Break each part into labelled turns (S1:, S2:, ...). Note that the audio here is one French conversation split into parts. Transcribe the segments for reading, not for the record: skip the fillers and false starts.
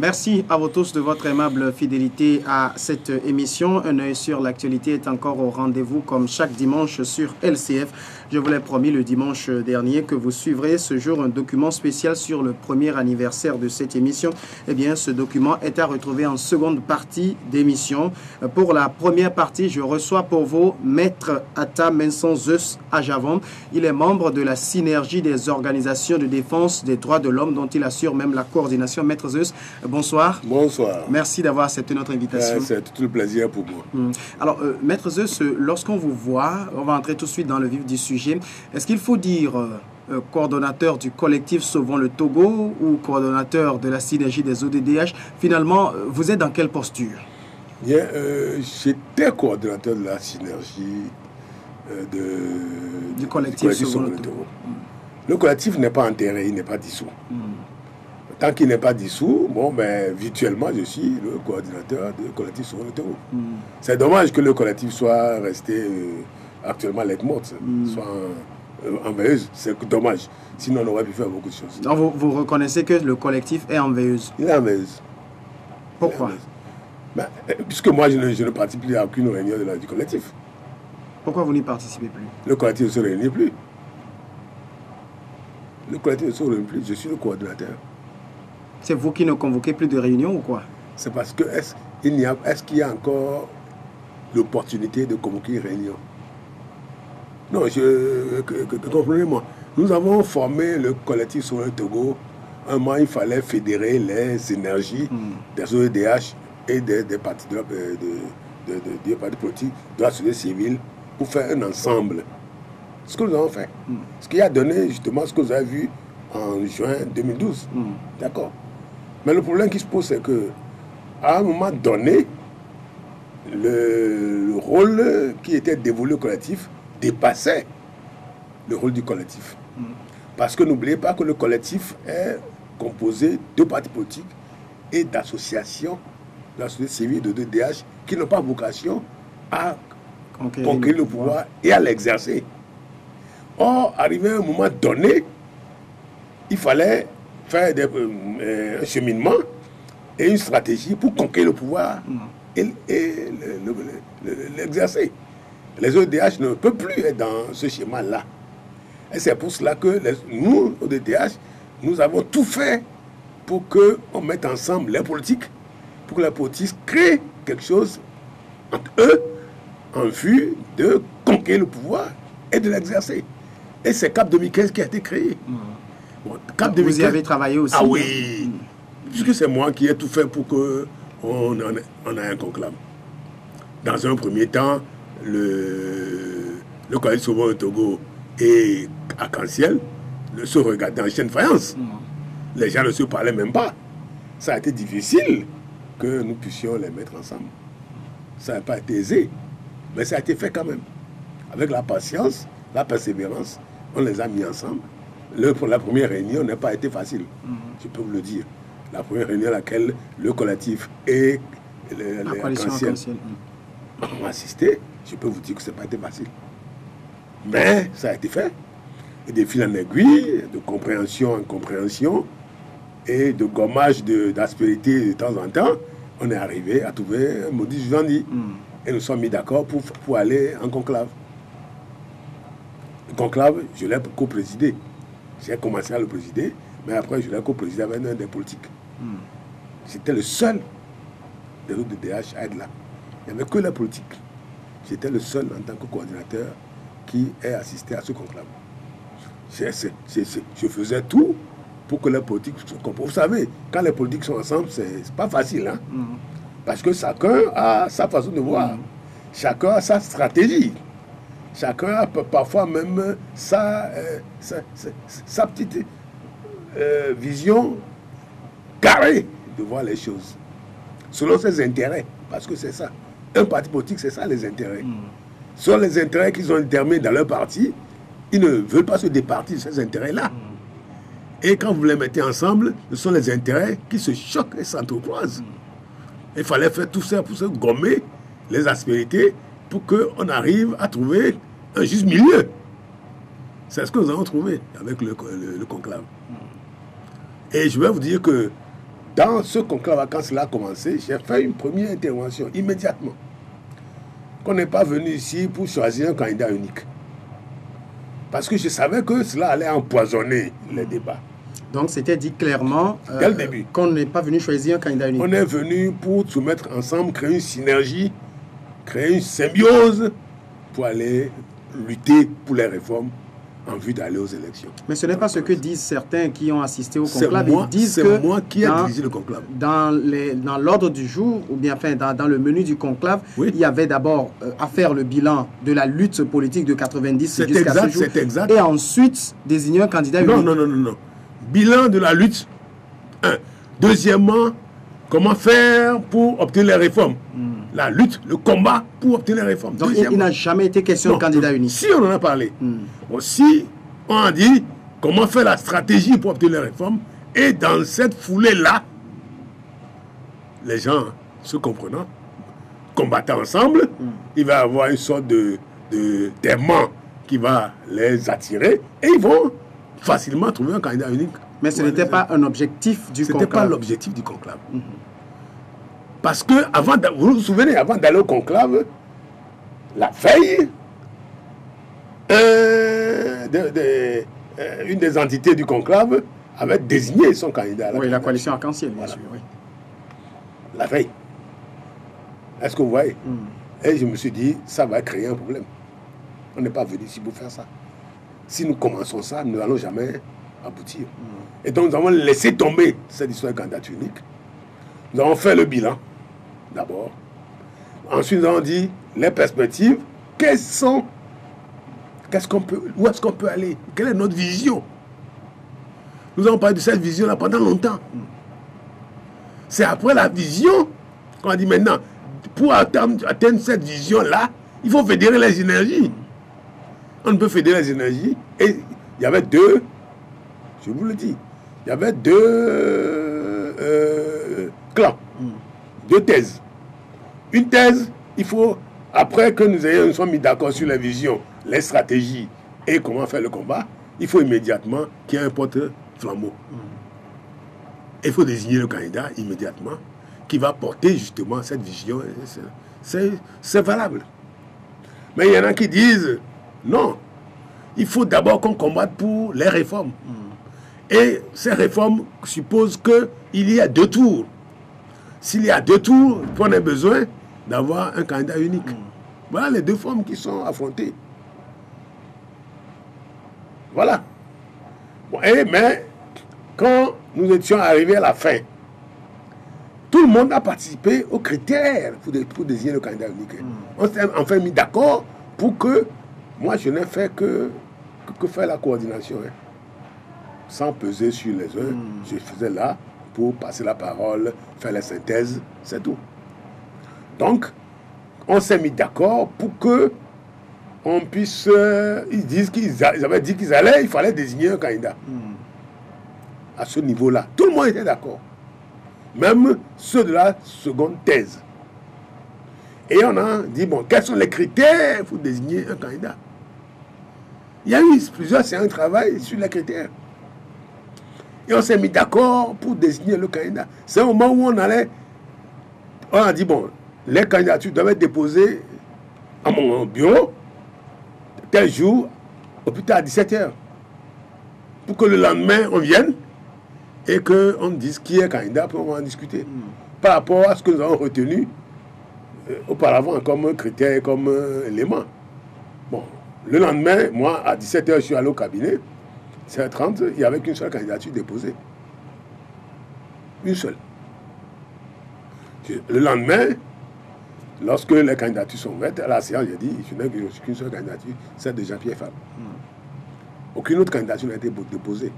S1: Merci à vous tous de votre aimable fidélité à cette émission. Un œil sur l'actualité est encore au rendez-vous comme chaque dimanche sur LCF. Je vous l'ai promis le dimanche dernier que vous suivrez ce jour un document spécial sur le premier anniversaire de cette émission. Eh bien, ce document est à retrouver en seconde partie d'émission. Pour la première partie, je reçois pour vous Maître Atta Mensong Zeus Ajavon. Il est membre de la synergie des organisations de défense des droits de l'homme dont il assure même la coordination. Maître Zeus, bonsoir.
S2: Bonsoir.
S1: Merci d'avoir accepté notre invitation.
S2: C'est tout le plaisir pour moi.
S1: Alors, Maître Zeus, lorsqu'on vous voit, on va entrer tout de suite dans le vif du sujet. Est-ce qu'il faut dire coordonnateur du collectif Sauvons le Togo ou coordonnateur de la synergie des ODDH? Finalement, vous êtes dans quelle posture?
S2: Bien, j'étais coordonnateur de la synergie
S1: du collectif Sauvons le Togo.
S2: Le collectif n'est pas enterré, il n'est pas dissous. Tant qu'il n'est pas dissous, bon, ben, virtuellement, je suis le coordinateur du collectif Sauvons le Togo. C'est dommage que le collectif soit resté actuellement lettre morte, soit en veilleuse. C'est dommage. Sinon, on aurait pu faire beaucoup de choses.
S1: Donc, vous reconnaissez que le collectif est en veilleuse?
S2: Il est en veilleuse.
S1: Pourquoi?
S2: Ben, puisque moi, je ne participe plus à aucune réunion du collectif.
S1: Pourquoi vous n'y participez plus?
S2: Le collectif ne se réunit plus. Le collectif ne se réunit plus. Je suis le coordinateur.
S1: C'est vous qui ne convoquez plus de réunions ou quoi?
S2: C'est parce que est-ce qu'il y a encore l'opportunité de convoquer une réunion? Non, comprenez-moi. Nous avons formé le collectif Sauvons le Togo. Un moment, il fallait fédérer les énergies des OEDH et des partis des partis politiques, de la société civile, pour faire un ensemble. Ce que nous avons fait. Ce qui a donné justement ce que vous avez vu en juin 2012. D'accord. Mais le problème qui se pose, c'est que à un moment donné, le rôle qui était dévolu au collectif dépassait le rôle du collectif. Parce que n'oubliez pas que le collectif est composé de partis politiques et d'associations de la société civile, de DDH, qui n'ont pas vocation à conquérir le pouvoir et à l'exercer. Or, arrivé à un moment donné, il fallait faire un cheminement et une stratégie pour conquérir le pouvoir et l'exercer. Les ODH ne peuvent plus être dans ce schéma-là. Et c'est pour cela que nous, ODH, nous avons tout fait pour qu'on mette ensemble les politiques, pour que la politique crée quelque chose entre eux en vue de conquérir le pouvoir et de l'exercer. Et c'est CAP 2015 qui a été créé.
S1: Bon, CAP 2015, vous y avez travaillé aussi?
S2: Ah oui, puisque c'est moi qui ai tout fait pour qu'on ait un conclave. Dans un premier temps, le collectif Sauvons le Togo et Arc-en-Ciel se regardaient en chaîne de faïence. Les gens ne se parlaient même pas. Ça a été difficile que nous puissions les mettre ensemble. Ça n'a pas été aisé, mais ça a été fait quand même. Avec la patience, la persévérance, on les a mis ensemble. Pour la première réunion n'a pas été facile, je peux vous le dire. La première réunion à laquelle le collectif et Arc-en-Ciel ont assisté, je peux vous dire que ce n'a pas été facile. Mais ça a été fait. Et de fil en aiguille, de compréhension en compréhension, et de gommage d'aspérité de temps en temps, on est arrivé à trouver un modus vivendi. Et nous sommes mis d'accord pour aller en conclave. Le conclave, je l'ai co-présidé. J'ai commencé à le présider, mais après je l'ai co-présidé avec un des politiques. J'étais le seul des autres DDH à être là. Il n'y avait que la politique. J'étais le seul en tant que coordinateur qui ait assisté à ce conclave. Je faisais tout pour que les politiques se comprennent. Vous savez, quand les politiques sont ensemble, c'est pas facile. Hein? Parce que chacun a sa façon de voir. Chacun a sa stratégie. Chacun a parfois même sa petite vision carrée de voir les choses. Selon ses intérêts. Parce que c'est ça. Un parti politique, c'est ça les intérêts. Selon les intérêts qu'ils ont déterminés dans leur parti, ils ne veulent pas se départir de ces intérêts-là. Et quand vous les mettez ensemble, ce sont les intérêts qui se choquent et s'entrecroisent. Il fallait faire tout ça pour se gommer les aspérités pour qu'on arrive à trouver un juste milieu. C'est ce que nous avons trouvé avec le conclave. Et je vais vous dire que dans ce conclave, quand cela a commencé, j'ai fait une première intervention immédiatement. Qu'on n'est pas venu ici pour choisir un candidat unique. Parce que je savais que cela allait empoisonner les débats.
S1: Donc c'était dit clairement
S2: dès le début
S1: qu'on n'est pas venu choisir un candidat unique.
S2: On est venu pour se mettre ensemble, créer une synergie, créer une symbiose pour aller lutter pour les réformes en vue d'aller aux élections.
S1: Mais ce n'est pas ce que disent certains qui ont assisté au conclave.
S2: Ils disent que moi qui ai dirigé le conclave.
S1: Dans l'ordre du jour, ou bien enfin dans le menu du conclave, oui, il y avait d'abord à faire le bilan de la lutte politique de 90 jusqu'à ce jour.
S2: C'est exact.
S1: Et ensuite désigner un candidat unique.
S2: Non. Bilan de la lutte. Un. Deuxièmement, comment faire pour obtenir les réformes. La lutte, le combat pour obtenir les réformes.
S1: Donc il n'a jamais été question de candidat unique.
S2: Si on en a parlé. Aussi, on a dit comment faire la stratégie pour obtenir les réformes. Et dans cette foulée-là, les gens se comprenant, combattant ensemble, il va y avoir une sorte d'aimant qui va les attirer et ils vont facilement trouver un candidat unique.
S1: Mais ce n'était pas un objectif du conclave.
S2: Ce n'était pas l'objectif du conclave. Parce que, vous vous souvenez, avant d'aller au conclave, la veille, une des entités du conclave avait désigné son candidat.
S1: Oui, la coalition arc-en-ciel, bien sûr. Oui.
S2: La veille. Est-ce que vous voyez? Et je me suis dit, ça va créer un problème. On n'est pas venu ici pour faire ça. Si nous commençons ça, nous n'allons jamais aboutir. Et donc, nous avons laissé tomber cette histoire de candidature unique. Nous avons fait le bilan, d'abord. Ensuite, nous avons dit les perspectives. Où est-ce qu'on peut aller? Quelle est notre vision? Nous avons parlé de cette vision-là pendant longtemps. C'est après la vision qu'on a dit maintenant, pour atteindre cette vision-là, il faut fédérer les énergies. On ne peut fédérer les énergies. Et il y avait deux, je vous le dis, il y avait deux clans, deux thèses. Une thèse, il faut, après que nous soyons mis d'accord sur la vision, les stratégies et comment faire le combat, il faut immédiatement qu'il y ait un porte-flambeau. Il faut désigner le candidat immédiatement qui va porter justement cette vision. C'est valable. Mais il y en a qui disent, non, il faut d'abord qu'on combatte pour les réformes. Et ces réformes supposent qu'il y a 2 tours. S'il y a 2 tours, on a besoin d'avoir un candidat unique. Voilà les 2 formes qui sont affrontées. Voilà. Bon, mais quand nous étions arrivés à la fin, tout le monde a participé aux critères pour désigner le candidat unique. On s'est enfin mis d'accord pour que moi je n'ai fait que faire la coordination. Sans peser sur les uns, je faisais là pour passer la parole, faire la synthèse, c'est tout. Donc, on s'est mis d'accord pour que on puisse... ils avaient dit qu'ils allaient, il fallait désigner un candidat. À ce niveau-là, tout le monde était d'accord. Même ceux de la seconde thèse. Et on a dit, bon, quels sont les critères pour désigner un candidat? Il y a eu plusieurs séances de travail sur les critères. Et on s'est mis d'accord pour désigner le candidat. C'est au moment où on a dit, bon, les candidatures doivent être déposées à mon bureau, tel jour, au plus tard à 17h. Pour que le lendemain, on vienne et qu'on dise qui est candidat pour en discuter. Par rapport à ce que nous avons retenu auparavant comme critère, comme élément. Bon, le lendemain, moi, à 17h, je suis allé au cabinet. 7h30, il n'y avait qu'une seule candidature déposée. Une seule. Le lendemain, lorsque les candidatures sont faites, à la séance, j'ai dit, je n'ai qu'une seule candidature, celle de Jean-Pierre Fabre. Aucune autre candidature n'a été déposée.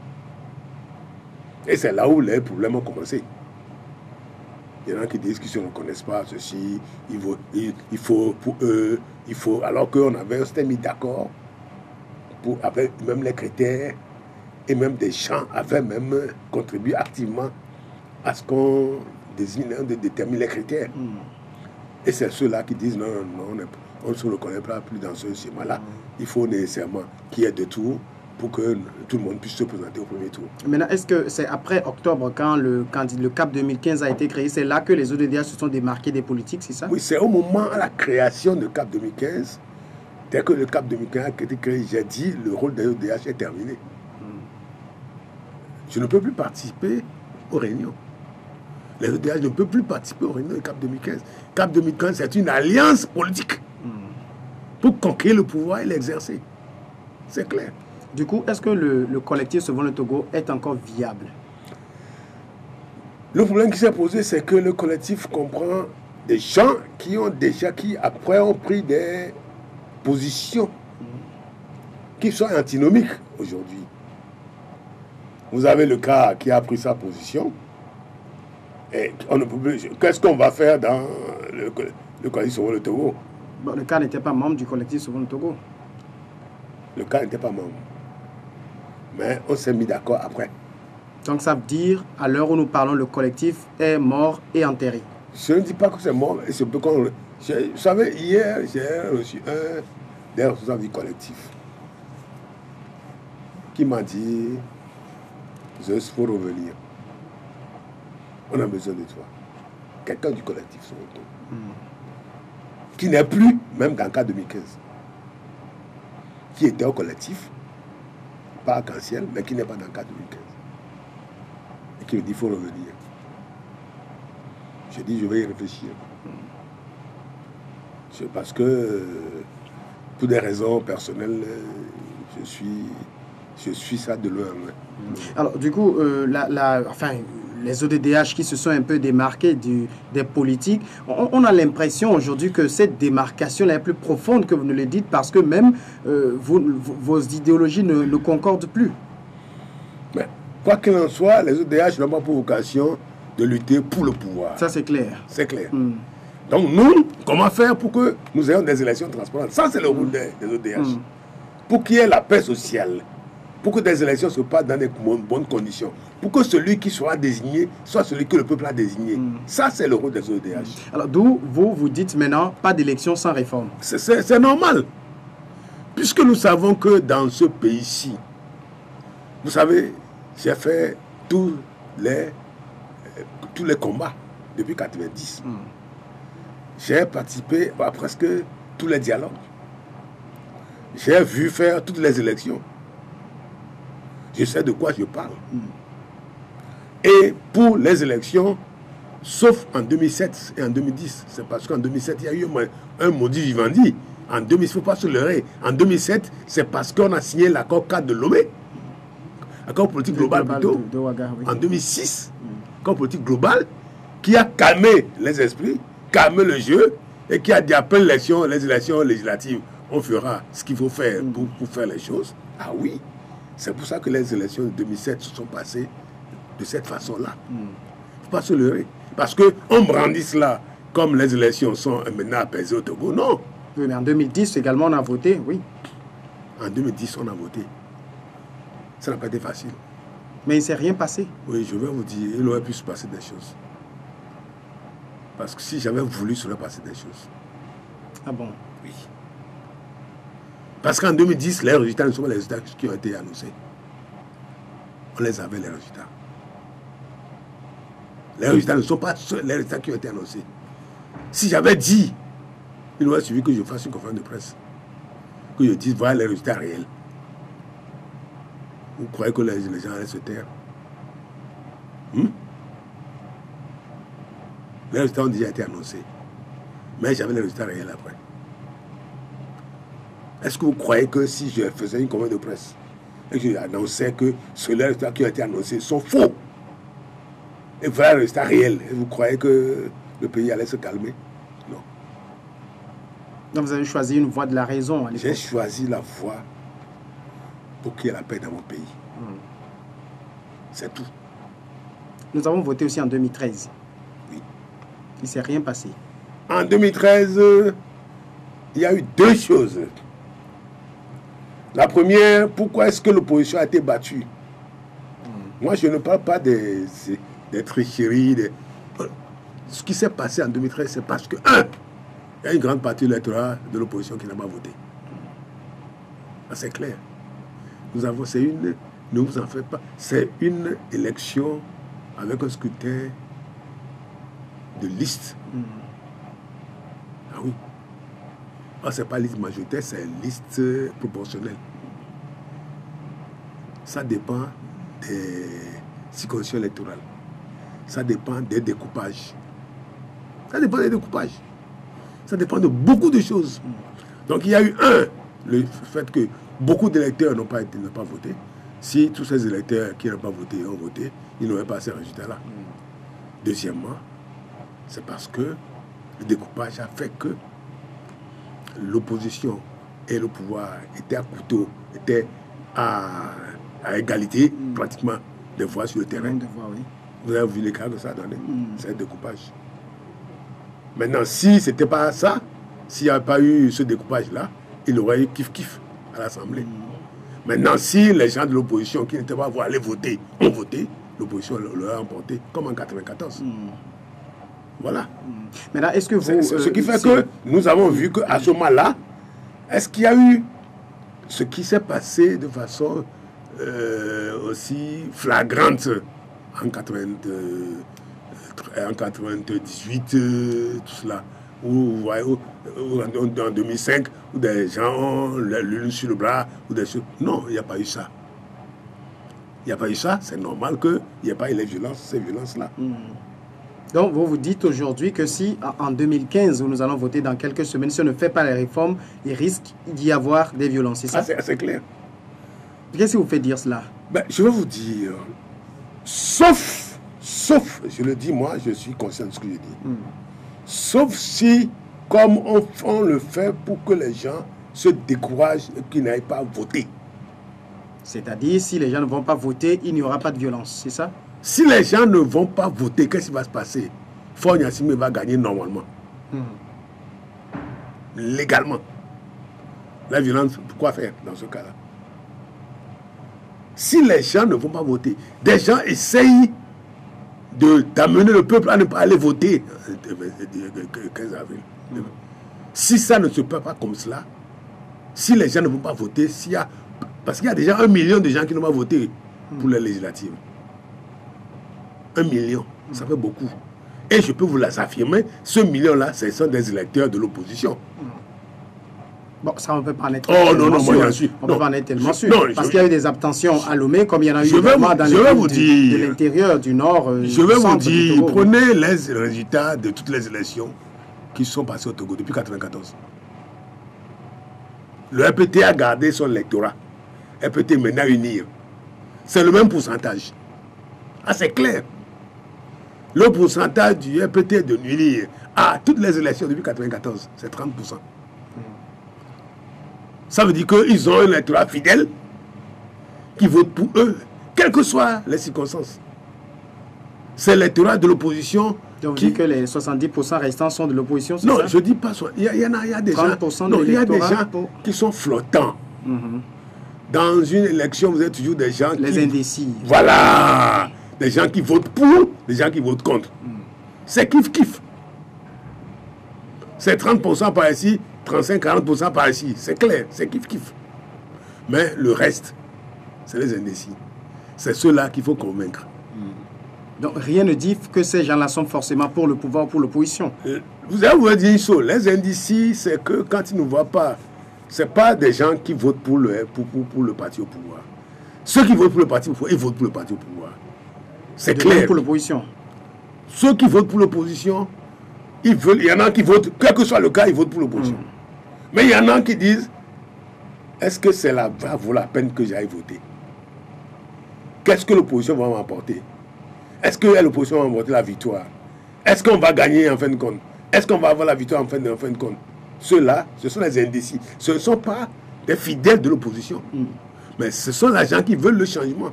S2: Et c'est là où les problèmes ont commencé. Il y en a qui disent qu'ils ne reconnaissent pas ceci, il faut pour eux, alors qu'on s'était mis d'accord avec même les critères, et même des gens avaient même contribué activement à ce qu'on détermine les critères. Et c'est ceux-là qui disent non, on ne se reconnaît pas plus dans ce schéma-là. Il faut nécessairement qu'il y ait 2 tours pour que tout le monde puisse se présenter au premier tour.
S1: Maintenant, est-ce que c'est après octobre, quand le CAP 2015 a été créé, c'est là que les ODDH se sont démarqués des politiques, c'est ça?
S2: Oui, c'est au moment de la création de CAP 2015, dès que le CAP 2015 a été créé, j'ai dit le rôle des ODH est terminé. Je ne peux plus participer aux réunions. Les ODH ne peuvent plus participer aux réunions du CAP 2015. CAP 2015, c'est une alliance politique pour conquérir le pouvoir et l'exercer. C'est clair.
S1: Du coup, est-ce que le collectif Sauvons le Togo est encore viable?
S2: Le problème qui s'est posé, c'est que le collectif comprend des gens qui après ont pris des positions qui sont antinomiques aujourd'hui. Vous avez le cas qui a pris sa position. Et on ne peut plus. Qu'est-ce qu'on va faire dans le collectif Sauvons le Togo?
S1: Bon, le cas n'était pas membre du collectif Sauvons le Togo.
S2: Le cas n'était pas membre. Mais on s'est mis d'accord après.
S1: Donc ça veut dire, à l'heure où nous parlons, le collectif est mort et enterré.
S2: Je ne dis pas que c'est mort. Vous savez, hier, j'ai reçu un des responsables du collectif qui m'a dit, il faut revenir. On a besoin de toi. Quelqu'un du collectif sur le dos. Qui n'est plus, même dans le cas 2015, qui était au collectif, pas arc-en-ciel, mais qui n'est pas dans le cas 2015. Et qui me dit, il faut revenir. Je dis, je vais y réfléchir. Parce que, pour des raisons personnelles, je suis ça de loin.
S1: Alors, du coup, les ODDH qui se sont un peu démarqués des politiques, on a l'impression aujourd'hui que cette démarcation est plus profonde que vous ne le dites parce que même vos idéologies ne concordent plus.
S2: Mais, quoi qu'il en soit, les ODDH n'ont pas pour vocation de lutter pour le pouvoir.
S1: Ça, c'est clair.
S2: C'est clair. Donc, nous, comment faire pour que nous ayons des élections transparentes? Ça, c'est le rôle des ODDH. Pour qu'il y ait la paix sociale. Pour que des élections se passent dans des bonnes conditions. Pour que celui qui sera désigné soit celui que le peuple a désigné. Ça, c'est le rôle des ODH.
S1: Alors, d'où vous dites maintenant, pas d'élection sans réforme.
S2: C'est normal. Puisque nous savons que dans ce pays-ci, vous savez, j'ai fait tous les combats depuis 1990. J'ai participé à presque tous les dialogues. J'ai vu faire toutes les élections. Je sais de quoi je parle. Et pour les élections, sauf en 2007 et en 2010, c'est parce qu'en 2007, il y a eu un maudit Vivendi. En 2000, il ne faut pas se leurrer. En 2007, c'est parce qu'on a signé l'accord 4 de Lomé. Accord politique global plutôt. En 2006, accord politique global qui a calmé les esprits, calmé le jeu et qui a dit après les élections législatives, on fera ce qu'il faut faire pour faire les choses. Ah oui. C'est pour ça que les élections de 2007 se sont passées de cette façon-là. Il ne faut pas se leurrer. Parce qu'on brandit cela comme les élections sont maintenant apaisées au Togo. Non.
S1: Oui, mais en 2010 également, on a voté, oui.
S2: En 2010, on a voté. Ça n'a pas été facile.
S1: Mais il ne s'est rien passé.
S2: Oui, je vais vous dire, il aurait pu se passer des choses. Parce que si j'avais voulu, il serait passé des choses.
S1: Ah bon?
S2: Oui. Parce qu'en 2010, les résultats ne sont pas les résultats qui ont été annoncés. On les avait, les résultats. Les résultats ne sont pas les résultats qui ont été annoncés. Si j'avais dit, il aurait suivi que je fasse une conférence de presse. Que je dise, voilà les résultats réels. Vous croyez que les gens allaient se taire? Les résultats ont déjà été annoncés. Mais j'avais les résultats réels après. Est-ce que vous croyez que si je faisais une conférence de presse et que j'annonçais que les résultats qui ont été annoncés sont faux, et voilà les résultats réels, et vous croyez que le pays allait se calmer? Non.
S1: Donc vous avez choisi une voie de la raison à l'époque.
S2: J'ai choisi la voie pour qu'il y ait la paix dans mon pays. C'est tout.
S1: Nous avons voté aussi en 2013.
S2: Oui.
S1: Il ne s'est rien passé.
S2: En 2013, il y a eu deux choses. La première, pourquoi est-ce que l'opposition a été battue? Moi, je ne parle pas des tricheries. Ce qui s'est passé en 2013, c'est parce que, il y a une grande partie de l'électorat de l'opposition qui n'a pas voté. C'est clair. nous avons, c'est une, ne vous en faites pas, c'est une élection avec un scrutin de liste. Ah oui. Ah, c'est pas liste majoritaire, c'est liste proportionnelle. Ça dépend des circonscriptions électorales. Ça dépend des découpages. Ça dépend des découpages. Ça dépend de beaucoup de choses. Donc il y a eu le fait que beaucoup d'électeurs n'ont pas voté. Si tous ces électeurs qui n'ont pas voté ont voté, ils n'auraient pas ces résultats-là. Deuxièmement, c'est parce que le découpage a fait que l'opposition et le pouvoir étaient à couteau, étaient à égalité pratiquement des voix sur le terrain. Vous avez vu les cas que ça a donné. C'est un découpage. Maintenant, si ce n'était pas ça, s'il n'y avait pas eu ce découpage-là, il aurait eu kiff-kiff à l'Assemblée. Maintenant, si les gens de l'opposition qui n'étaient pas allés voter ont voté, l'opposition l'aurait emporté, comme en 1994. Voilà.
S1: Maintenant, est-ce que vous...
S2: ce qui fait que nous avons vu qu'à ce moment-là, est-ce qu'il y a eu ce qui s'est passé de façon aussi flagrante en 98, tout cela, ou en 2005, où des gens ont l'une sur le bras, ou des choses. Non, il n'y a pas eu ça. Il n'y a pas eu ça, c'est normal qu'il n'y ait pas eu ces violences-là.
S1: Donc, vous vous dites aujourd'hui que si, en 2015, où nous allons voter dans quelques semaines, si on ne fait pas les réformes, il risque d'y avoir des violences, c'est ça?
S2: C'est assez clair.
S1: Qu'est-ce qui vous fait dire cela?
S2: Je vais vous dire, sauf, je le dis moi, je suis conscient de ce que je dis, sauf si, comme on le fait pour que les gens se découragent et qu'ils n'aillent pas voter.
S1: C'est-à-dire, si les gens ne vont pas voter, il n'y aura pas de violence, c'est ça?
S2: Si les gens ne vont pas voter, qu'est-ce qui va se passer? Faure Gnassingbé va gagner normalement. Légalement. La violence, pourquoi faire dans ce cas-là? Si les gens ne vont pas voter, des gens essayent d'amener le peuple à ne pas aller voter le 15 avril. Si ça ne se peut pas comme cela, si les gens ne vont pas voter, parce qu'il y a déjà 1 million de gens qui n'ont pas voté pour les législatives. 1 million, ça fait beaucoup. Et je peux vous l'affirmer, ce million-là, ce sont des électeurs de l'opposition.
S1: Bon, ça on ne peut pas en être
S2: tellement sûr.
S1: On ne peut pas en être tellement sûr. Parce qu'il y a eu des abstentions à Lomé, comme il y en a eu également dans les villes de l'intérieur, du nord.
S2: Je vais vous dire, prenez les résultats de toutes les élections qui sont passées au Togo depuis 1994. Le RPT a gardé son électorat. RPT maintenant à unir. C'est le même pourcentage. Ah, c'est clair. Le pourcentage du RPT de unir à toutes les élections depuis 1994, c'est 30%. Ça veut dire qu'ils ont un électorat fidèle qui vote pour eux, quelles que soient les circonstances. C'est l'électorat de l'opposition.
S1: Donc, vous dites que les 70% restants sont de l'opposition, c'est ça?
S2: Non, je ne dis pas ça. Il y a des gens, il y a des gens qui sont flottants. Dans une élection, vous avez toujours des gens
S1: les indécis.
S2: Voilà. Des gens qui votent pour, des gens qui votent contre. C'est kiff-kiff. C'est 30% par ici, 35-40% par ici. C'est clair, c'est kiff-kiff. Mais le reste, c'est les indécis. C'est ceux-là qu'il faut convaincre.
S1: Donc rien ne dit que ces gens-là sont forcément pour le pouvoir ou pour l'opposition.
S2: Vous avez vous dire une chose, les indécis, c'est que quand ils ne voient pas, ce n'est pas des gens qui votent pour le parti au pouvoir. Ceux qui votent pour le parti au pouvoir, ils votent pour le parti au pouvoir. C'est clair.
S1: Même pour l'opposition.
S2: Ceux qui votent pour l'opposition, il y en a qui votent, quel que soit le cas, ils votent pour l'opposition. Mais il y en a qui disent, est-ce que ça vaut la peine que j'aille voter? Qu'est-ce que l'opposition va m'apporter? Est-ce que l'opposition va m'apporter la victoire? Est-ce qu'on va gagner en fin de compte? Est-ce qu'on va avoir la victoire en fin de compte? Ceux-là, ce sont les indécis. Ce ne sont pas des fidèles de l'opposition. Mais ce sont les gens qui veulent le changement.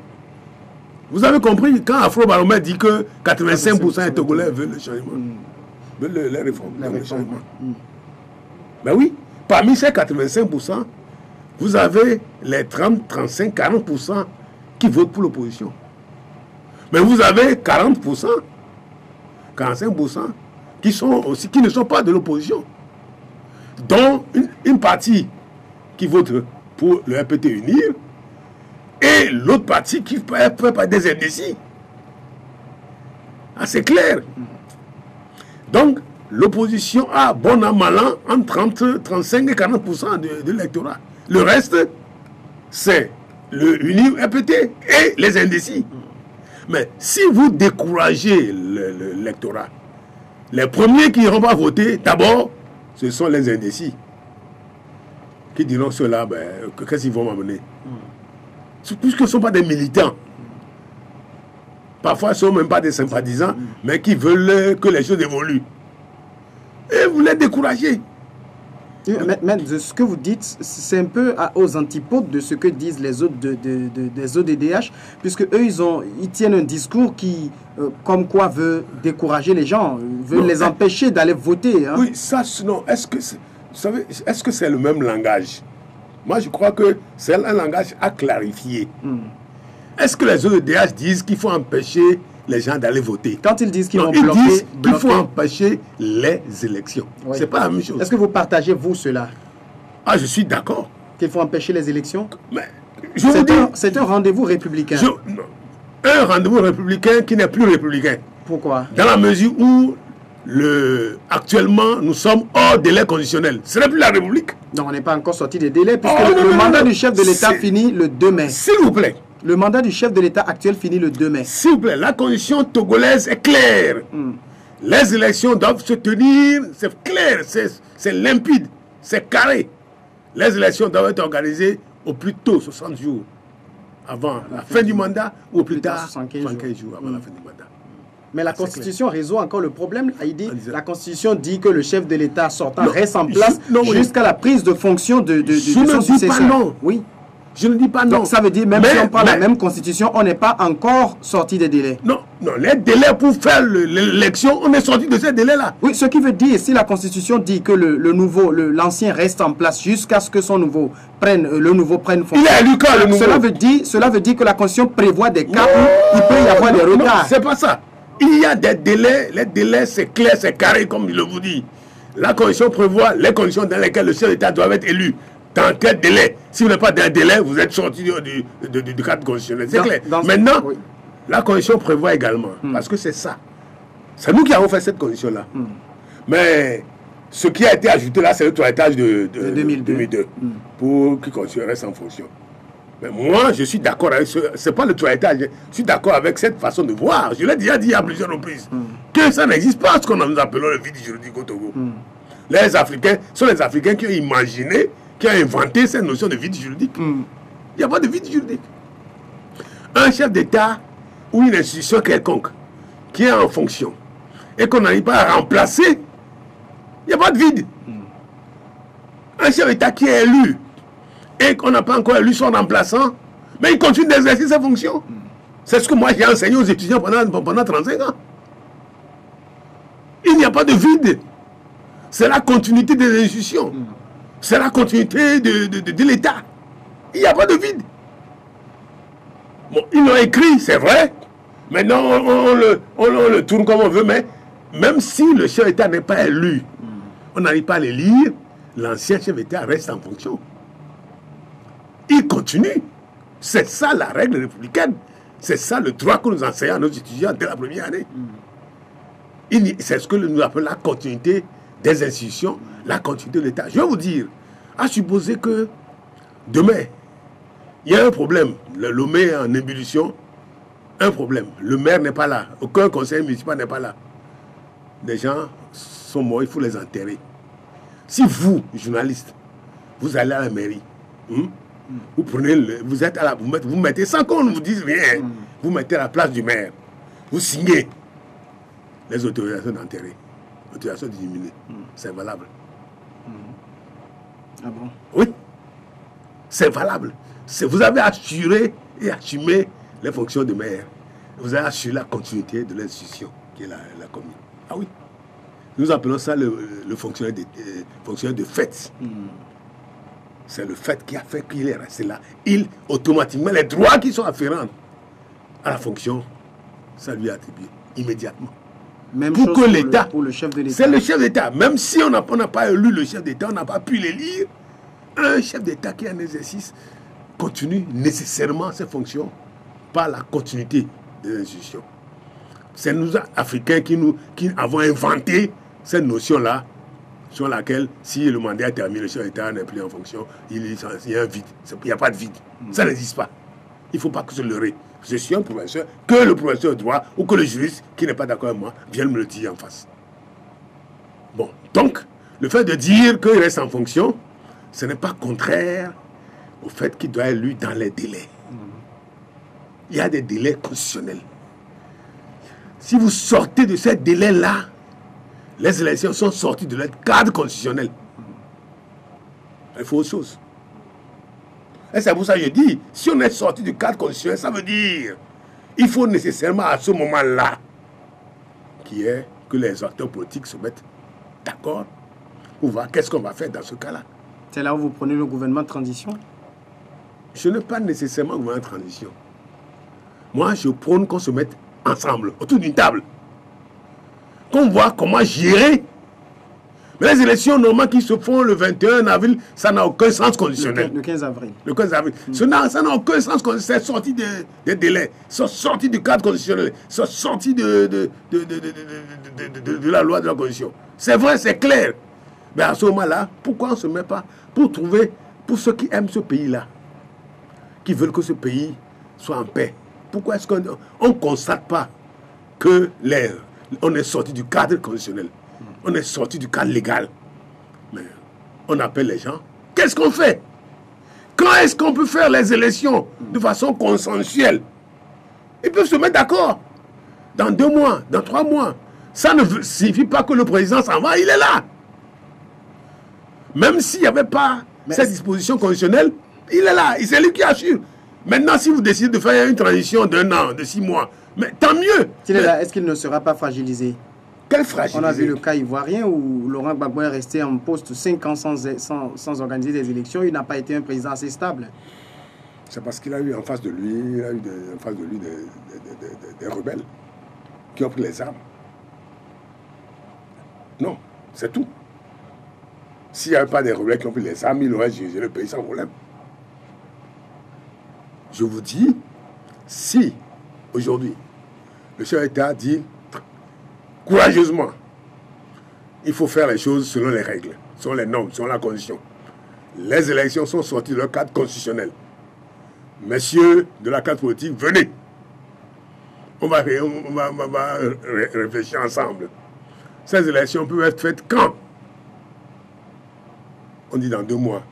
S2: Vous avez compris, quand Afro-Baromètre dit que 85% des Togolais veulent le changement, veulent les réformes, le changement. Ben oui, parmi ces 85%, vous avez les 30, 35, 40% qui votent pour l'opposition. Mais vous avez 40%, 45% qui ne sont pas de l'opposition. Dont une partie qui vote pour le RPT unir l'autre partie qui peut pas des indécis. Ah, c'est clair. Donc, l'opposition a bon an, mal an, entre 30, 35 et 40% de l'électorat. Le reste, c'est le UNI-RPT et les indécis. Mais si vous découragez l'électorat, les premiers qui n'iront pas voter, d'abord, ce sont les indécis. Qui diront cela, ben, qu'est-ce qu'ils vont m'amener? Puisque ce ne sont pas des militants. Parfois, ce ne sont même pas des sympathisants, mais qui veulent que les choses évoluent. Et vous les découragez.
S1: Mais de ce que vous dites, c'est un peu aux antipodes de ce que disent les autres des ODDH, puisque eux, ils tiennent un discours qui, comme quoi, veut décourager les gens, veut les empêcher d'aller voter. Hein.
S2: Oui, ça, sinon, est-ce que c'est le même langage? Moi, je crois que c'est un langage à clarifier. Est-ce que les ODDH disent qu'il faut empêcher les gens d'aller voter?
S1: Quand ils disent qu'ils vont
S2: ils
S1: bloquer...
S2: disent qu'il faut empêcher les élections.
S1: Oui.
S2: C'est pas la même chose.
S1: Est-ce que vous partagez, vous, cela?
S2: Ah, je suis d'accord.
S1: Qu'il faut empêcher les élections?
S2: Mais je vous dis...
S1: C'est un rendez-vous républicain.
S2: Un rendez-vous républicain qui n'est plus républicain.
S1: Pourquoi?
S2: Dans la mesure où, actuellement, nous sommes hors délai conditionnel. Ce n'est plus la République.
S1: Non, on n'est pas encore sorti des délais, puisque le mandat du chef de l'État finit le 2 mai.
S2: S'il vous plaît.
S1: Le mandat du chef de l'État actuel finit le 2 mai.
S2: S'il vous plaît, la condition togolaise est claire. Les élections doivent se tenir, c'est clair, c'est limpide, c'est carré. Les élections doivent être organisées au plus tôt, 60 jours, avant la fin du mandat, ou au plus tard, 75 jours avant la fin du mandat.
S1: Mais la Constitution résout encore le problème. La Constitution dit que le chef de l'État sortant reste en place jusqu'à la prise de fonction de son successeur.
S2: Pas non.
S1: Oui.
S2: Je ne dis pas non.
S1: Donc ça veut dire, même si on prend la même constitution, on n'est pas encore sorti des délais.
S2: Non, les délais pour faire l'élection, on est sorti de ces délais-là.
S1: Oui, ce qui veut dire, si la constitution dit que l'ancien reste en place jusqu'à ce que le nouveau prenne fonction.
S2: Il est élu quand le nouveau?
S1: Cela veut dire que la constitution prévoit des cas où il peut y avoir des retards.
S2: C'est pas ça. Il y a des délais, les délais c'est clair, c'est carré comme je vous dis. La constitution prévoit les conditions dans lesquelles le chef d'État doit être élu. Dans quel délai? Si vous n'êtes pas dans un délai, vous êtes sorti du cadre constitutionnel. C'est clair. Maintenant, la constitution prévoit également, parce que c'est ça. C'est nous qui avons fait cette condition-là. Mais ce qui a été ajouté là, c'est le toilettage de 2002 pour que constitution reste en fonction. Mais moi, je suis d'accord avec ce... C'est pas le toilettage. Je suis d'accord avec cette façon de voir. Je l'ai déjà dit à plusieurs reprises. Que ça n'existe pas, ce que nous appelons le vide juridique au Togo. Les Africains sont les Africains qui ont imaginé, qui a inventé cette notion de vide juridique. Il n'y a pas de vide juridique. Un chef d'État ou une institution quelconque qui est en fonction et qu'on n'arrive pas à remplacer, il n'y a pas de vide. Un chef d'État qui est élu et qu'on n'a pas encore élu son remplaçant, mais il continue d'exercer ses fonctions. C'est ce que moi j'ai enseigné aux étudiants pendant 35 ans. Il n'y a pas de vide. C'est la continuité des institutions. C'est la continuité de l'État. Il n'y a pas de vide. Bon, ils l'ont écrit, c'est vrai. Maintenant, on le tourne comme on veut, mais même si le chef d'État n'est pas élu, on n'arrive pas à le lire, l'ancien chef d'État reste en fonction. Il continue. C'est ça la règle républicaine. C'est ça le droit que nous enseignons à nos étudiants dès la première année. C'est ce que nous appelons la continuité des institutions, la continuité de l'État. Je vais vous dire, à supposer que demain, il y a un problème, le Lomé est en ébullition, un problème, le maire n'est pas là, aucun conseiller municipal n'est pas là. Les gens sont morts, il faut les enterrer. Si vous, journaliste, vous allez à la mairie, vous prenez vous êtes à la, vous mettez sans qu'on ne vous dise rien, vous mettez à la place du maire, vous signez les autorisations d'enterrer, autorisations d'éliminer, c'est valable.
S1: Ah bon?
S2: Oui, c'est valable. Vous avez assuré et assumé les fonctions de maire. Vous avez assuré la continuité de l'institution qui est la commune. Ah oui. Nous appelons ça le fonctionnaire de fait. C'est le fait qui a fait qu'il est resté là. Automatiquement, les droits qui sont afférents à la fonction, ça lui est attribué immédiatement.
S1: Même
S2: pour
S1: chose
S2: que l'État,
S1: pour le chef de l'État.
S2: C'est le chef d'État. Même si on n'a pas élu le chef d'État, on n'a pas pu l'élire. Un chef d'État qui est en exercice continue nécessairement ses fonctions par la continuité des institutions. C'est nous, Africains, qui avons inventé cette notion-là, sur laquelle, si le mandat est terminé, le chef d'État n'est plus en fonction, il y a un vide. Il n'y a pas de vide. Ça n'existe pas. Il ne faut pas que se leurrer. Je suis un professeur, que le professeur de droit ou que le juriste qui n'est pas d'accord avec moi vienne me le dire en face. Bon, donc, le fait de dire qu'il reste en fonction, ce n'est pas contraire au fait qu'il doit être élu dans les délais. Il y a des délais constitutionnels. Si vous sortez de ces délais-là, les élections sont sorties de leur cadre constitutionnel. Il faut autre chose. Et c'est pour ça que je dis, si on est sorti du cadre constitutionnel, ça veut dire il faut nécessairement à ce moment-là qui est que les acteurs politiques se mettent d'accord pour voir qu'est-ce qu'on va faire dans ce cas-là.
S1: C'est là où vous prenez le gouvernement de transition?
S2: Je n'ai pas nécessairement un gouvernement de transition. Moi, je prône qu'on se mette ensemble, autour d'une table. Qu'on voit comment gérer. Mais les élections normales qui se font le 21 avril, ça n'a aucun sens constitutionnel.
S1: Le 15 avril.
S2: Le 15 avril. Ça n'a aucun sens constitutionnel. C'est sorti des délais. C'est sorti du cadre constitutionnel. C'est sorti de la loi de la Constitution. C'est vrai, c'est clair. Mais à ce moment-là, pourquoi on ne se met pas pour trouver, pour ceux qui aiment ce pays-là, qui veulent que ce pays soit en paix, pourquoi est-ce qu'on ne constate pas que on est sorti du cadre constitutionnel, on est sorti du cadre légal, mais on appelle les gens, qu'est-ce qu'on fait? Quand est-ce qu'on peut faire les élections de façon consensuelle? Ils peuvent se mettre d'accord dans 2 mois, dans 3 mois. Ça ne signifie pas que le président s'en va, il est là. Même s'il n'y avait pas cette disposition constitutionnelle, il est là, c'est lui qui assure. Maintenant, si vous décidez de faire une transition d'1 an, de 6 mois, mais tant mieux.
S1: S'il est là, est-ce qu'il ne sera pas fragilisé?
S2: Quelle fragilité?
S1: On a vu le cas ivoirien où Laurent Gbagbo est resté en poste 5 ans sans organiser des élections. Il n'a pas été un président assez stable.
S2: C'est parce qu'il a eu en face de lui, des rebelles qui ont pris les armes. Non, c'est tout. S'il n'y avait pas des rebelles qui ont pris les armes, il aurait dirigé le pays sans problème. Je vous dis, si aujourd'hui le chef d'État dit courageusement, il faut faire les choses selon les règles, selon les normes, selon la constitution. Les élections sont sorties de leur cadre constitutionnel. Messieurs de la cadre politique, venez. On va réfléchir ensemble. Ces élections peuvent être faites quand? On dit dans 2 mois.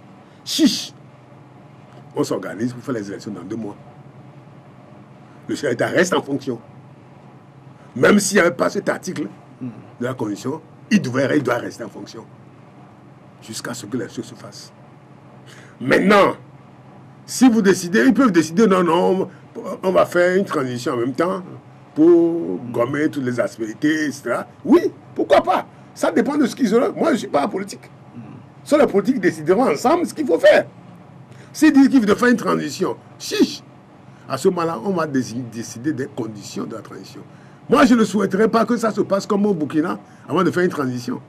S2: Chiche! On s'organise pour faire les élections dans 2 mois. Le chef d'État reste en fonction. Même s'il n'y avait pas cet article de la Constitution, il doit rester en fonction. Jusqu'à ce que les choses se fassent. Maintenant, si vous décidez, ils peuvent décider, non, on va faire une transition en même temps pour gommer toutes les aspérités, etc. Oui, pourquoi pas? Ça dépend de ce qu'ils ont. Moi, je ne suis pas politique. Soit les politiques décideront ensemble ce qu'il faut faire. S'ils disent qu'il faut faire une transition, chiche, à ce moment-là, on va décider des conditions de la transition. Moi, je ne souhaiterais pas que ça se passe comme au Burkina avant de faire une transition.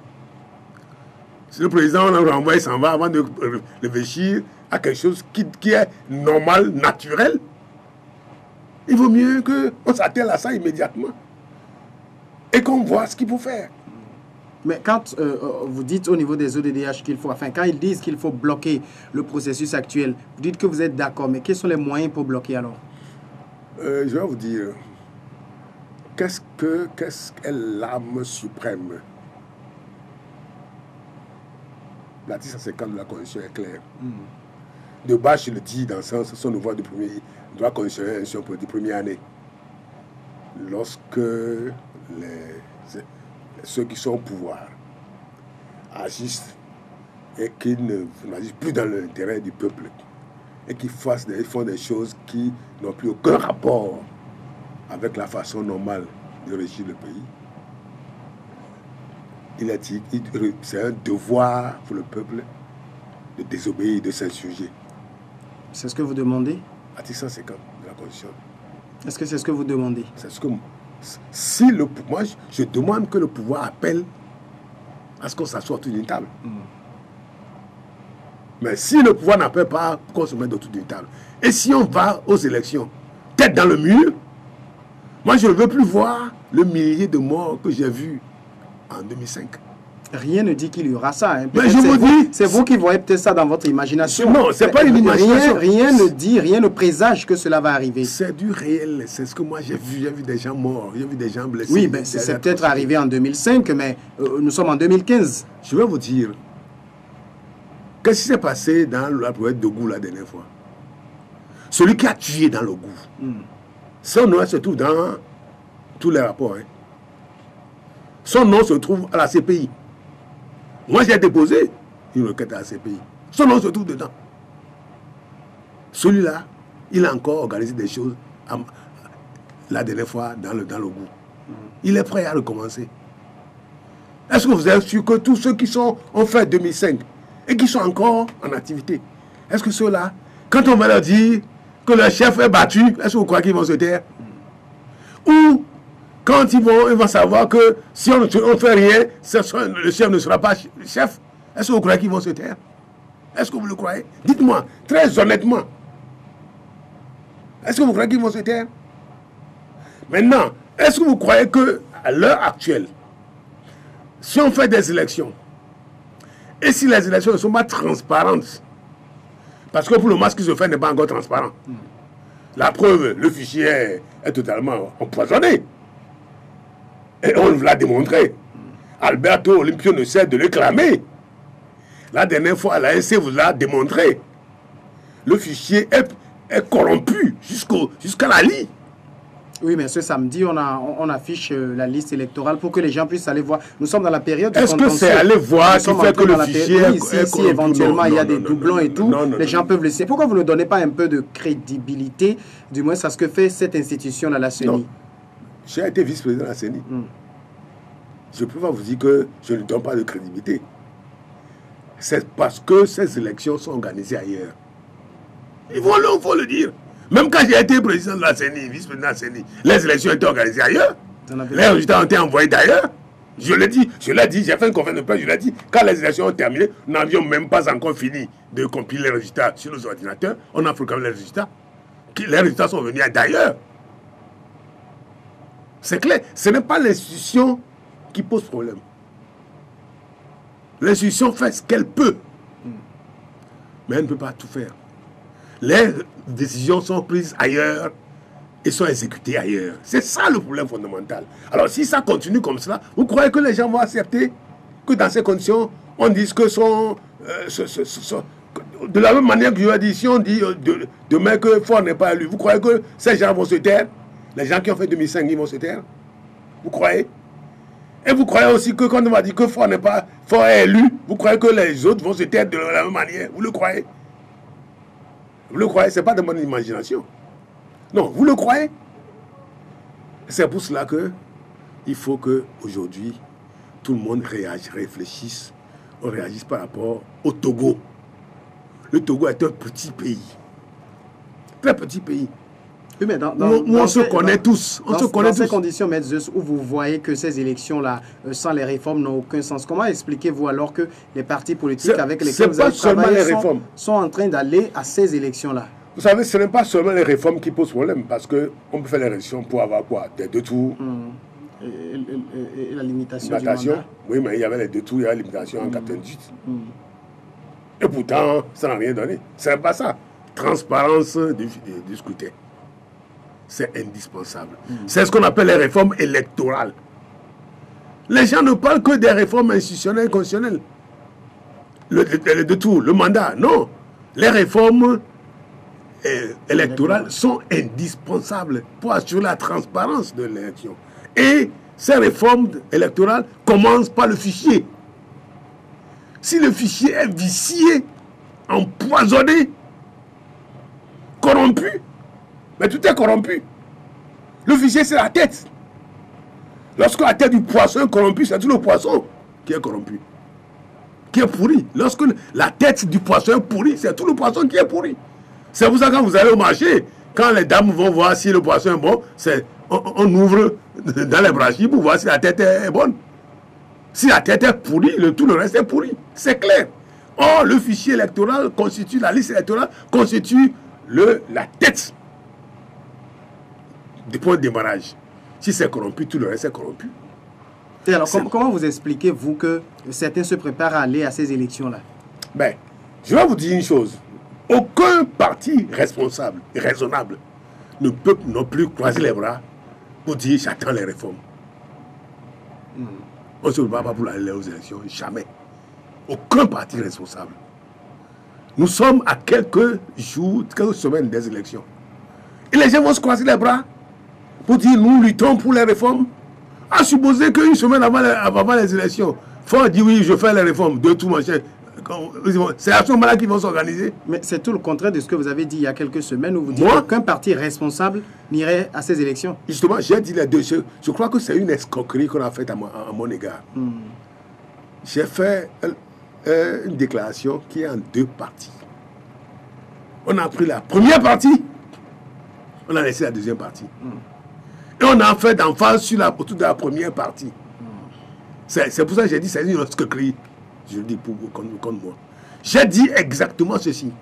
S2: Si le président, on le renvoie, il s'en va avant de réfléchir à quelque chose qui est normal, naturel. Il vaut mieux qu'on s'attelle à ça immédiatement et qu'on voit ce qu'il faut faire.
S1: Mais quand vous dites au niveau des ODDH qu'il faut, enfin, quand ils disent qu'il faut bloquer le processus actuel, vous dites que vous êtes d'accord, mais quels sont les moyens pour bloquer alors?
S2: Je vais vous dire, qu'est-ce qu'est l'arme suprême? L'article 150 de la Constitution est clair. De base, je le dis dans son devoir de droit constitutionnel pour la première année. Lorsque ceux qui sont au pouvoir agissent et qui n'agissent plus dans l'intérêt du peuple et qui font des choses qui n'ont plus aucun rapport avec la façon normale de régir le pays, il a dit que c'est un devoir pour le peuple de désobéir, de s'insurger.
S1: C'est ce que vous demandez?
S2: Article 150 de la Constitution.
S1: Est-ce que c'est ce que vous demandez?
S2: C'est ce que moi, je demande que le pouvoir appelle à ce qu'on s'assoie autour d'une table. Mais si le pouvoir n'appelle pas qu'on se mette autour d'une table, et si on va aux élections, tête dans le mur, moi je ne veux plus voir le millier de morts que j'ai vu en 2005.
S1: Rien ne dit qu'il y aura ça. Hein.
S2: Mais je vous dis...
S1: C'est vous qui voyez peut-être ça dans votre imagination.
S2: Non, ce n'est pas une imagination.
S1: Rien ne dit, rien ne présage que cela va arriver.
S2: C'est du réel. C'est ce que moi j'ai vu. J'ai vu des gens morts, j'ai vu des gens blessés.
S1: Oui, ben, c'est peut-être arrivé en 2005, mais nous sommes en 2015.
S2: Je vais vous dire, qu'est-ce qui s'est passé dans la prouette de Gou la dernière fois? Celui qui a tué dans le Gou, son nom se trouve dans tous les rapports. Hein. Son nom se trouve à la CPI. Moi, j'ai déposé une requête à la CPI. Son nom se trouve dedans. Celui-là, il a encore organisé des choses la dernière fois dans le Gou. Il est prêt à recommencer. Est-ce que vous êtes sûr que tous ceux qui ont fait 2005 et qui sont encore en activité, est-ce que ceux-là, quand on va leur dire que le chef est battu, est-ce que vous croyez qu'ils vont se taire? Ou quand ils vont savoir que si on ne fait rien, le chef ne sera pas chef, est-ce que vous croyez qu'ils vont se taire? Est-ce que vous le croyez? Dites-moi, très honnêtement, est-ce que vous croyez qu'ils vont se taire? Maintenant, est-ce que vous croyez qu'à l'heure actuelle, si on fait des élections, et si les élections ne sont pas transparentes, parce que pour le moment, ce qui se fait n'est pas encore transparent. La preuve, le fichier est totalement empoisonné. Et on l'a démontré. Alberto Olympio ne cesse de le clamer. La dernière fois, l'ANC vous l'a démontré. Le fichier est corrompu jusqu'à la lie.
S1: Oui, mais ce samedi, on affiche la liste électorale pour que les gens puissent aller voir. Nous sommes dans la période...
S2: Est-ce que c'est aller voir qui fait que le fichier est corrompu?
S1: Si éventuellement il y a des doublons et tout, les gens peuvent le savoir. Pourquoi vous ne donnez pas un peu de crédibilité, du moins à ce que fait cette institution-là, la CENI?
S2: J'ai été vice-président de la CENI. Je peux pas vous dire que je ne donne pas de crédibilité. C'est parce que ces élections sont organisées ailleurs. Il faut le dire. Même quand j'ai été président de la CENI, vice-président de la CENI, les élections étaient organisées ailleurs. Les résultats ont été envoyés d'ailleurs. Je l'ai dit, j'ai fait une conférence de presse, je l'ai dit. Quand les élections ont terminé, nous n'avions même pas encore fini de compiler les résultats sur nos ordinateurs. On a proclamé les résultats. Les résultats sont venus d'ailleurs. C'est clair, ce n'est pas l'institution qui pose problème. L'institution fait ce qu'elle peut. Mais elle ne peut pas tout faire. Les décisions sont prises ailleurs et sont exécutées ailleurs. C'est ça le problème fondamental. Alors si ça continue comme cela, vous croyez que les gens vont accepter que dans ces conditions, on dise que de la même manière que je l'ai dit, si on dit demain que Ford n'est pas élu, vous croyez que ces gens vont se taire? Les gens qui ont fait 2005, ils vont se taire? Vous croyez? Et vous croyez aussi que quand on va dire que Ford est élu, vous croyez que les autres vont se taire de la même manière? Vous le croyez? Vous le croyez? Ce n'est pas de mon imagination. Non, vous le croyez? C'est pour cela qu'il faut qu'aujourd'hui, tout le monde réfléchisse. On réagisse par rapport au Togo. Le Togo est un petit pays. Très petit pays.
S1: Oui, mais
S2: on se connaît tous.
S1: Dans ces conditions, Maître Zeus, où vous voyez que ces élections-là, sans les réformes, n'ont aucun sens, comment expliquez-vous alors que les partis politiques avec lesquels vous avez travaillé sont en train d'aller à ces élections-là?
S2: Vous savez, ce n'est pas seulement les réformes qui posent problème, parce qu'on peut faire les élections pour avoir quoi? Des 2 tours.
S1: Et la limitation du mandat.
S2: Oui, mais il y avait les 2 tours, il y avait la limitation en 98. Et pourtant, ça n'a rien donné. Ce n'est pas ça. Transparence du scrutin. C'est indispensable. C'est ce qu'on appelle les réformes électorales. Les gens ne parlent que des réformes institutionnelles et constitutionnelles. Le 2 tours, le mandat, non. Les réformes électorales sont indispensables pour assurer la transparence de l'élection. Et ces réformes électorales commencent par le fichier. Si le fichier est vicié, empoisonné, corrompu, mais tout est corrompu. Le fichier, c'est la tête. Lorsque la tête du poisson est corrompue, c'est tout le poisson qui est corrompu, qui est pourri. Lorsque la tête du poisson est pourrie, c'est tout le poisson qui est pourri. C'est pour ça que quand vous allez au marché, quand les dames vont voir si le poisson est bon, on ouvre dans les branchies pour voir si la tête est bonne. Si la tête est pourrie, tout le reste est pourri. C'est clair. Or, le fichier électoral constitue, la liste électorale constitue la tête du point de démarrage. Si c'est corrompu, tout le reste est corrompu.
S1: Et alors, comment vous expliquez, vous, que certains se préparent à aller à ces élections-là?
S2: Ben, je vais vous dire une chose. Aucun parti responsable et raisonnable ne peut non plus croiser les bras pour dire j'attends les réformes. On ne se bat pas pour aller aux élections, jamais. Aucun parti responsable. Nous sommes à quelques jours, quelques semaines des élections. Et les gens vont se croiser les bras pour dire nous luttons pour les réformes. À supposer qu'une semaine avant les élections, il faut dire oui, je fais les réformes de tout machin. C'est à ce moment-là qu'ils vont s'organiser.
S1: Mais c'est tout le contraire de ce que vous avez dit il y a quelques semaines où vous dites qu'aucun parti responsable n'irait à ces élections.
S2: Justement, j'ai dit les deux. Je crois que c'est une escroquerie qu'on a faite à mon égard. J'ai fait une déclaration qui est en deux parties. On a pris la première partie, on a laissé la deuxième partie. Et on a fait d'emphase autour de la première partie. C'est pour ça que j'ai dit c'est une escroquerie. Je le dis contre moi. J'ai dit exactement ceci.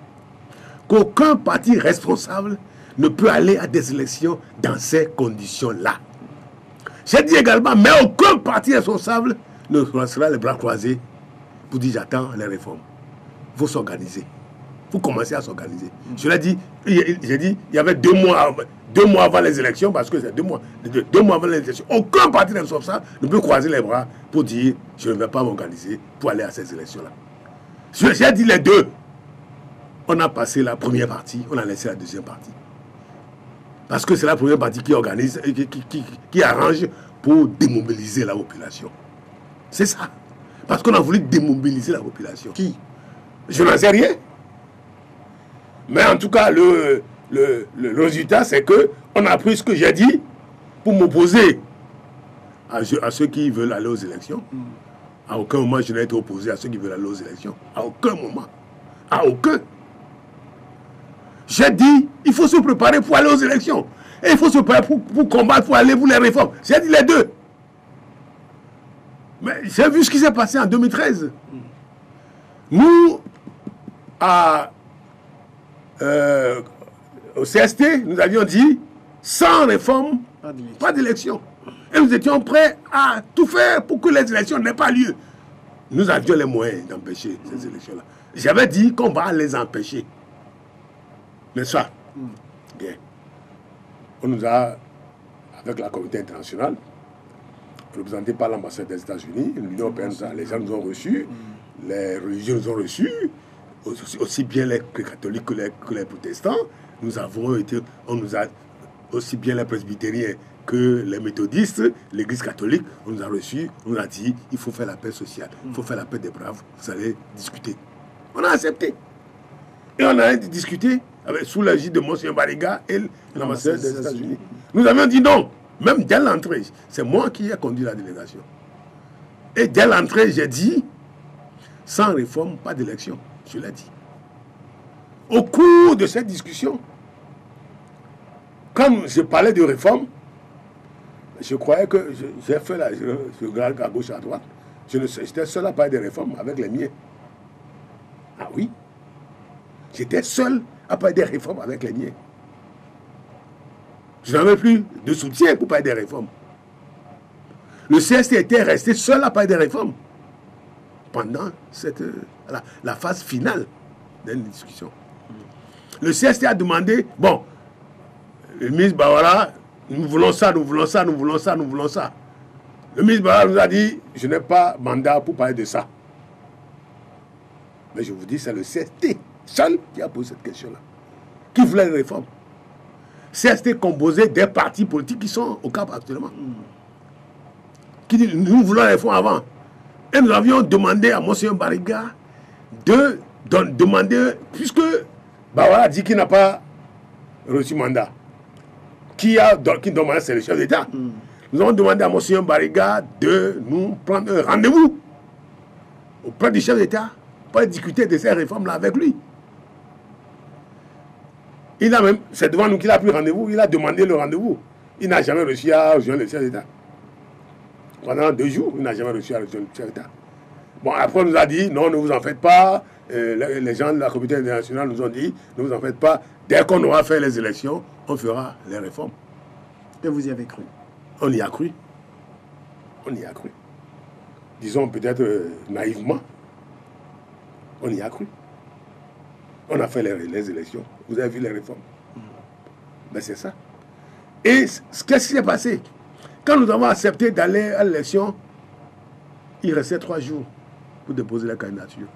S2: Qu'aucun parti responsable ne peut aller à des élections dans ces conditions-là. J'ai dit également, mais aucun parti responsable ne sera les bras croisés pour dire j'attends les réformes. Il faut s'organiser. Il faut commencer à s'organiser. Je l'ai dit, j'ai dit, il y avait 2 mois avant les élections, parce que c'est 2 mois avant les élections. Aucun parti responsable ne peut croiser les bras pour dire je ne vais pas m'organiser pour aller à ces élections-là. J'ai dit les deux. On a passé la première partie, on a laissé la deuxième partie. Parce que c'est la première partie qui organise, qui arrange pour démobiliser la population. C'est ça. Parce qu'on a voulu démobiliser la population.
S1: Qui?
S2: Je n'en sais rien. Mais en tout cas, le résultat, c'est qu'on a pris ce que j'ai dit pour m'opposer à ceux qui veulent aller aux élections. À aucun moment, je n'ai été opposé à ceux qui veulent aller aux élections. À aucun moment. À aucun. J'ai dit, il faut se préparer pour aller aux élections. Et il faut se préparer pour combattre, pour aller pour les réformes. J'ai dit les deux. Mais j'ai vu ce qui s'est passé en 2013. Nous, au CST, nous avions dit, sans réforme, pas d'élection. Et nous étions prêts à tout faire pour que les élections n'aient pas lieu. Nous avions les moyens d'empêcher ces élections-là. J'avais dit qu'on va les empêcher. Mais ça, bien. On nous a, avec la communauté internationale, représenté par l'ambassade des États-Unis, l'Union européenne, les gens nous ont reçus, les religieux nous ont reçus, aussi bien les catholiques que les protestants. On nous a aussi bien les presbytériens que les méthodistes, l'église catholique, on nous a reçus, on nous a dit il faut faire la paix sociale, il faut faire la paix des braves, vous allez discuter. On a accepté. Et on a discuté sous l'égide de Monsieur Bariga et l'ambassadeur des États-Unis. Nous avions dit non, même dès l'entrée, c'est moi qui ai conduit la délégation. Et dès l'entrée, j'ai dit sans réforme, pas d'élection. Je l'ai dit. Au cours de cette discussion, quand je parlais de réforme, je croyais que j'ai fait je regarde à gauche, à droite. J'étais seul à parler de réformes avec les miens. Ah oui. J'étais seul à parler des réformes avec les miens. Je n'avais plus de soutien pour parler des réformes. Le CST était resté seul à parler des réformes pendant la phase finale d'une discussion. Le CST a demandé, bon, le ministre Bawara, nous voulons ça, nous voulons ça, nous voulons ça, nous voulons ça. Le ministre Bawara nous a dit, je n'ai pas mandat pour parler de ça. Mais je vous dis, c'est le CST seul qui a posé cette question-là. Qui voulait les réformes. CST composé des partis politiques qui sont au Cap actuellement. Qui dit, nous voulons les réformes avant. Et nous avions demandé à M. Bariga de demander, puisque Bawara dit qu'il n'a pas reçu mandat, qui demande, c'est le chef d'État. Nous avons demandé à M. Bariga de nous prendre un rendez-vous auprès du chef d'État pour discuter de ces réformes-là avec lui. C'est devant nous qu'il a pris rendez-vous, il a demandé le rendez-vous. Il n'a jamais réussi à rejoindre le chef d'État. Pendant 2 jours, il n'a jamais réussi à rejoindre le chef d'État. Bon, après, on nous a dit, non, ne vous en faites pas, les gens de la communauté internationale nous ont dit, ne vous en faites pas, dès qu'on aura fait les élections, on fera les réformes.
S1: Et vous y avez cru?
S2: On y a cru. On y a cru. Disons peut-être naïvement, on y a cru. On a fait les élections. Vous avez vu les réformes. Ben c'est ça. Et qu'est-ce qui s'est passé? Quand nous avons accepté d'aller à l'élection, il restait 3 jours pour déposer la candidature.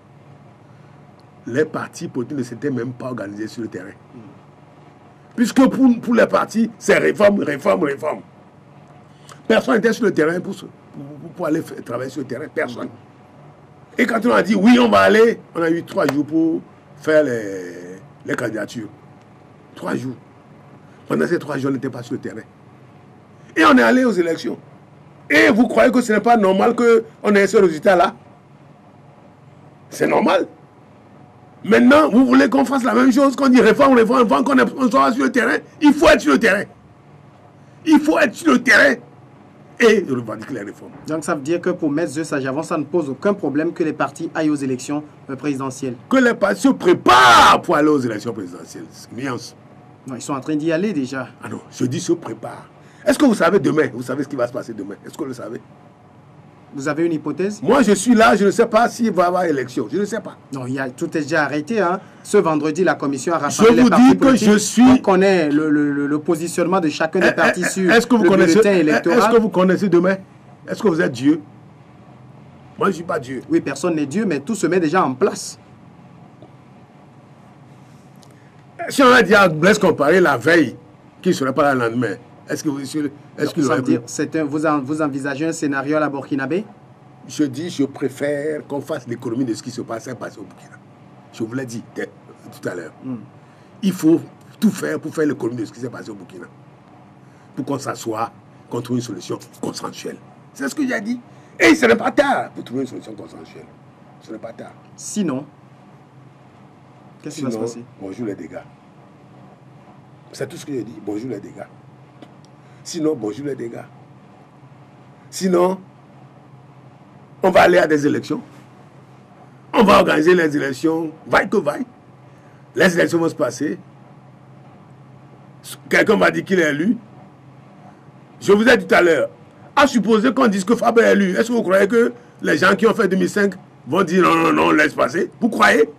S2: Les partis politiques ne s'étaient même pas organisés sur le terrain. Puisque pour les partis, c'est réforme, réforme, réforme. Personne n'était sur le terrain pour aller travailler sur le terrain. Personne. Et quand on a dit oui, on va aller, on a eu 3 jours pour faire les candidatures. 3 jours. Pendant ces 3 jours, on n'était pas sur le terrain. Et on est allé aux élections. Et vous croyez que ce n'est pas normal qu'on ait ce résultat-là? C'est normal. Maintenant, vous voulez qu'on fasse la même chose, qu'on dit réforme, réforme, réforme, qu'on soit sur le terrain. Il faut être sur le terrain. Il faut être sur le terrain et revendiquer les réformes.
S1: Donc ça veut dire que pour M. Sajavon, ça ne pose aucun problème que les partis aillent aux élections présidentielles.
S2: Que les partis se préparent pour aller aux élections présidentielles. C'est une nuance.
S1: Non, ils sont en train d'y aller déjà.
S2: Ah non, je dis se préparent. Est-ce que vous savez demain? Vous savez ce qui va se passer demain? Est-ce que vous le savez?
S1: Vous avez une hypothèse?
S2: Moi, je suis là, je ne sais pas s'il va y avoir élection. Je ne sais pas.
S1: Non, tout est déjà arrêté. Hein. Ce vendredi, la commission a rassemblé les partis politiques. On connaît le positionnement de chacun des partis sur le bulletin électoral.
S2: Est-ce que vous connaissez demain? Est-ce que vous êtes Dieu? Moi, je ne suis pas Dieu.
S1: Oui, personne n'est Dieu, mais tout se met déjà en place.
S2: Si on a dit à Blaise Compaoré la veille qu'il ne serait pas là le lendemain, est-ce que
S1: vous envisagez un scénario à la Burkinabé?
S2: Je dis, je préfère qu'on fasse l'économie de ce qui se passait au Burkina. Je vous l'ai dit tout à l'heure. Il faut tout faire pour faire l'économie de ce qui s'est passé au Burkina. Pour qu'on s'assoie, qu'on trouve une solution consensuelle. C'est ce que j'ai dit. Et ce n'est pas tard pour trouver une solution consensuelle. Ce n'est pas tard.
S1: Sinon, qu'est-ce qui va se passer?
S2: Bonjour les dégâts. C'est tout ce que j'ai dit. Bonjour les dégâts. Sinon, bonjour les dégâts. Sinon, on va aller à des élections. On va organiser les élections, vaille que vaille. Les élections vont se passer. Quelqu'un va dire qu'il est élu. Je vous ai dit tout à l'heure, à supposer qu'on dise que Fabre est élu, est-ce que vous croyez que les gens qui ont fait 2005 vont dire non, non, non, laisse passer? Vous croyez?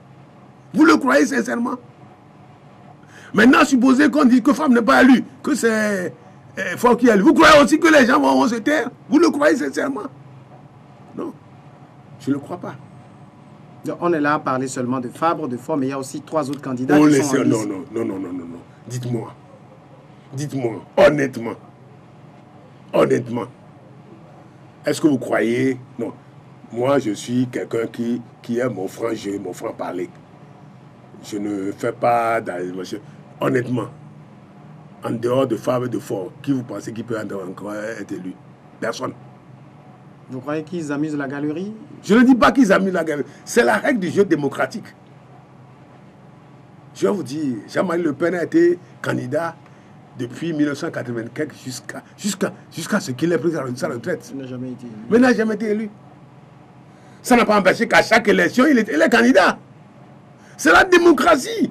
S2: Vous le croyez sincèrement? Maintenant, supposez qu'on dise que Fabre n'est pas élu, que c'est Faure qui est élu. Vous croyez aussi que les gens vont se taire? Vous le croyez sincèrement? Non, je ne le crois pas.
S1: Donc, on est là à parler seulement de Fabre, de Faure, mais il y a aussi 3 autres candidats qui sont en liste.
S2: Non. Dites-moi, honnêtement, est-ce que vous croyez? Non. Moi, je suis quelqu'un qui aime mon franc-jeu, mon franc-parler. Je ne fais pas d'animation. Honnêtement, en dehors de Fabre et de Faure, qui vous pensez qui peut encore être élu? Personne.
S1: Vous croyez qu'ils amusent la galerie?
S2: Je ne dis pas qu'ils amusent la galerie. C'est la règle du jeu démocratique. Je vais vous dire, Jean-Marie Le Pen a été candidat depuis 1984 jusqu'à ce qu'il ait pris sa retraite.
S1: Il n'a jamais été élu.
S2: Mais il n'a jamais été élu. Ça n'a pas empêché qu'à chaque élection, il est candidat. C'est la démocratie.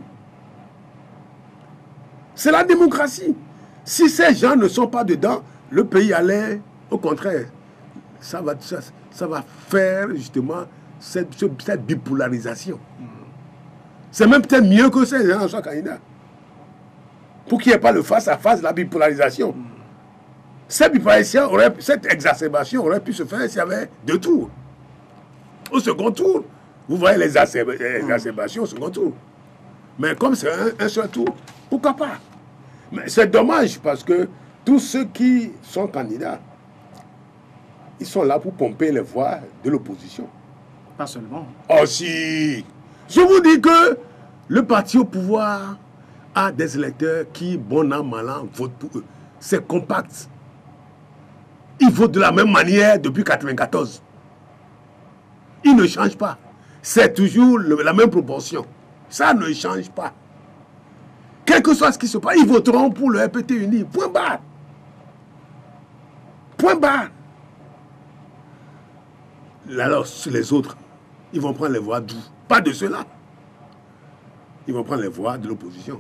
S2: C'est la démocratie. Si ces gens ne sont pas dedans, le pays allait, au contraire, ça va faire justement cette bipolarisation. C'est même peut-être mieux que ces gens soient candidats. Pour qu'il n'y ait pas le face-à-face, la bipolarisation. Cette bipolarisation, cette exacerbation aurait pu se faire s'il y avait 2 tours. Au second tour, vous voyez les exacerbations au second tour. Mais comme c'est un seul tour, pourquoi pas? Mais c'est dommage parce que tous ceux qui sont candidats, ils sont là pour pomper les voix de l'opposition.
S1: Pas seulement.
S2: Oh si! Je vous dis que le parti au pouvoir a des électeurs qui, bon an, mal an, votent pour eux. C'est compact. Ils votent de la même manière depuis 1994. Ils ne changent pas. C'est toujours la même proportion. Ça ne change pas. Quel que soit ce qui se passe, ils voteront pour le RPT uni. Point barre. Point barre. Alors, les autres, Ils vont prendre les voix d'où? Pas de ceux-là. Ils vont prendre les voix de l'opposition.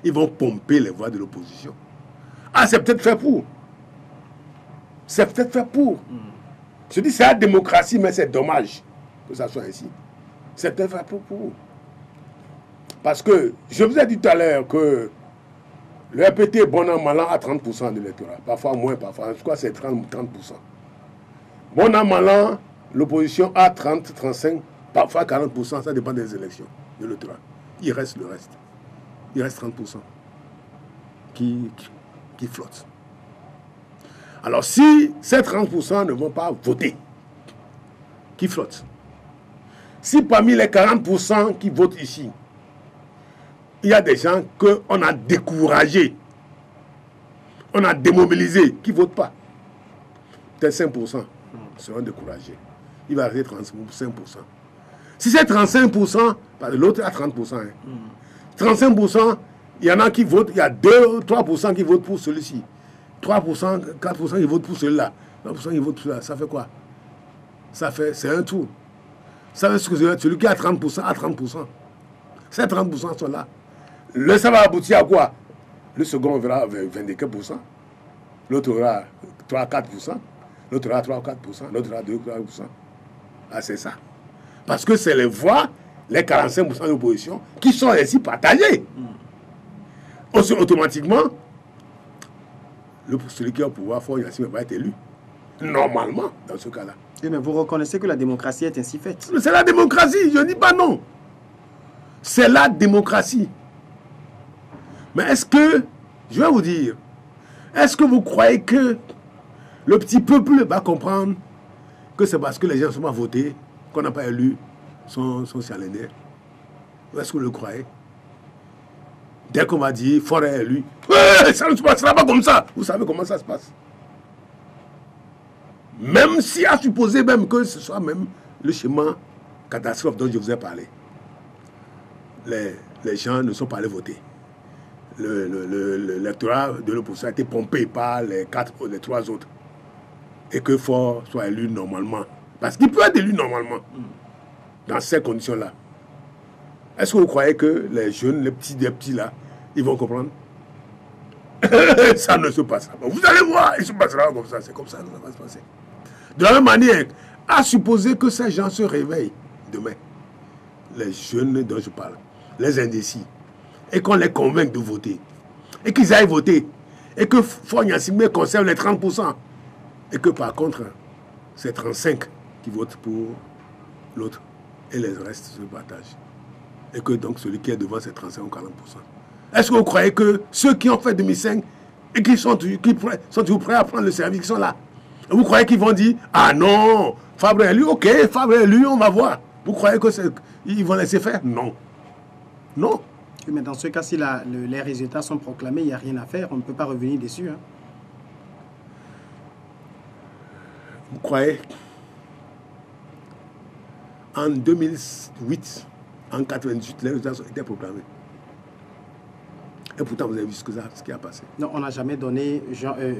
S2: Ils vont pomper les voix de l'opposition. Ah, c'est peut-être fait pour. C'est peut-être fait pour. Je dis c'est la démocratie, mais c'est dommage que ça soit ainsi. C'est peut-être fait pour. Parce que je vous ai dit tout à l'heure que le RPT, bon an, mal an, a 30% de l'électorat. Parfois moins, parfois. En tout cas, c'est 30%. Bon an, mal an, l'opposition a 30, 35, parfois 40%. Ça dépend des élections de l'électorat. Il reste le reste. Il reste 30% qui flottent. Alors, si ces 30% ne vont pas voter, qui flottent, si parmi les 40% qui votent ici, il y a des gens qu'on a découragés, on a démobilisés, qui ne votent pas, peut-être 5% seront découragés. Il va rester 35%. Si c'est 35%, l'autre a 30%. 35%, il y en a qui votent, il y a 2-3% qui votent pour celui-ci. 3%, 4% qui votent pour celui-là. 3% qui votent pour celui-là. Ça fait quoi? Ça fait, c'est un tour. Ça veut dire que celui qui a 30% a 30%. Ces 30% sont là. Ça va aboutir à quoi? Le second verra 24%. L'autre aura 3-4%. L'autre aura 3-4%. L'autre aura 2-3%. Ah, c'est ça. Parce que c'est les voix, les 45% de l'opposition, qui sont ainsi partagées. Automatiquement, celui qui a le pouvoir fort, il va être élu. Normalement, dans ce cas-là.
S1: Mais vous reconnaissez que la démocratie est ainsi faite?
S2: C'est la démocratie, je ne dis pas non. C'est la démocratie. Mais est-ce que, je vais vous dire, est-ce que vous croyez que le petit peuple va comprendre que c'est parce que les gens ne sont pas votés, qu'on n'a pas élu son challenger? Est-ce que vous le croyez? Dès qu'on va dire, Faure est élu, ça ne se passera pas comme ça. Vous savez comment ça se passe? Même si à supposer même que ce soit même le schéma catastrophe dont je vous ai parlé. Les gens ne sont pas allés voter. L'électorat de l'opposition a été pompé par les 3 autres. Et que Faure soit élu normalement. Parce qu'il peut être élu normalement. Dans ces conditions-là. Est-ce que vous croyez que les jeunes, les petits là, ils vont comprendre? Ça ne se passera pas. Vous allez voir, il se passera comme ça. C'est comme ça que ça va se passer. De la même manière, à supposer que ces gens se réveillent demain, les jeunes dont je parle, les indécis, et qu'on les convainque de voter, et qu'ils aillent voter, et que Faure Gnassingbé conserve les 30%, et que par contre, c'est 35 qui votent pour l'autre, et les restes se partagent. Et que donc celui qui est devant, c'est 35 ou 40%. Est-ce que vous croyez que ceux qui ont fait 2005 et qui sont toujours prêts à prendre le service, qui sont là, vous croyez qu'ils vont dire, ah non, Fabre est élu, ok, Fabre est élu, on va voir. Vous croyez qu'ils vont laisser faire? Non. Non.
S1: Mais dans ce cas, si les résultats sont proclamés, il n'y a rien à faire, on ne peut pas revenir dessus. Hein.
S2: Vous croyez? En 2008, en 98, les résultats étaient proclamés. Et pourtant, vous avez vu ce qui a passé.
S1: Non, on n'a jamais donné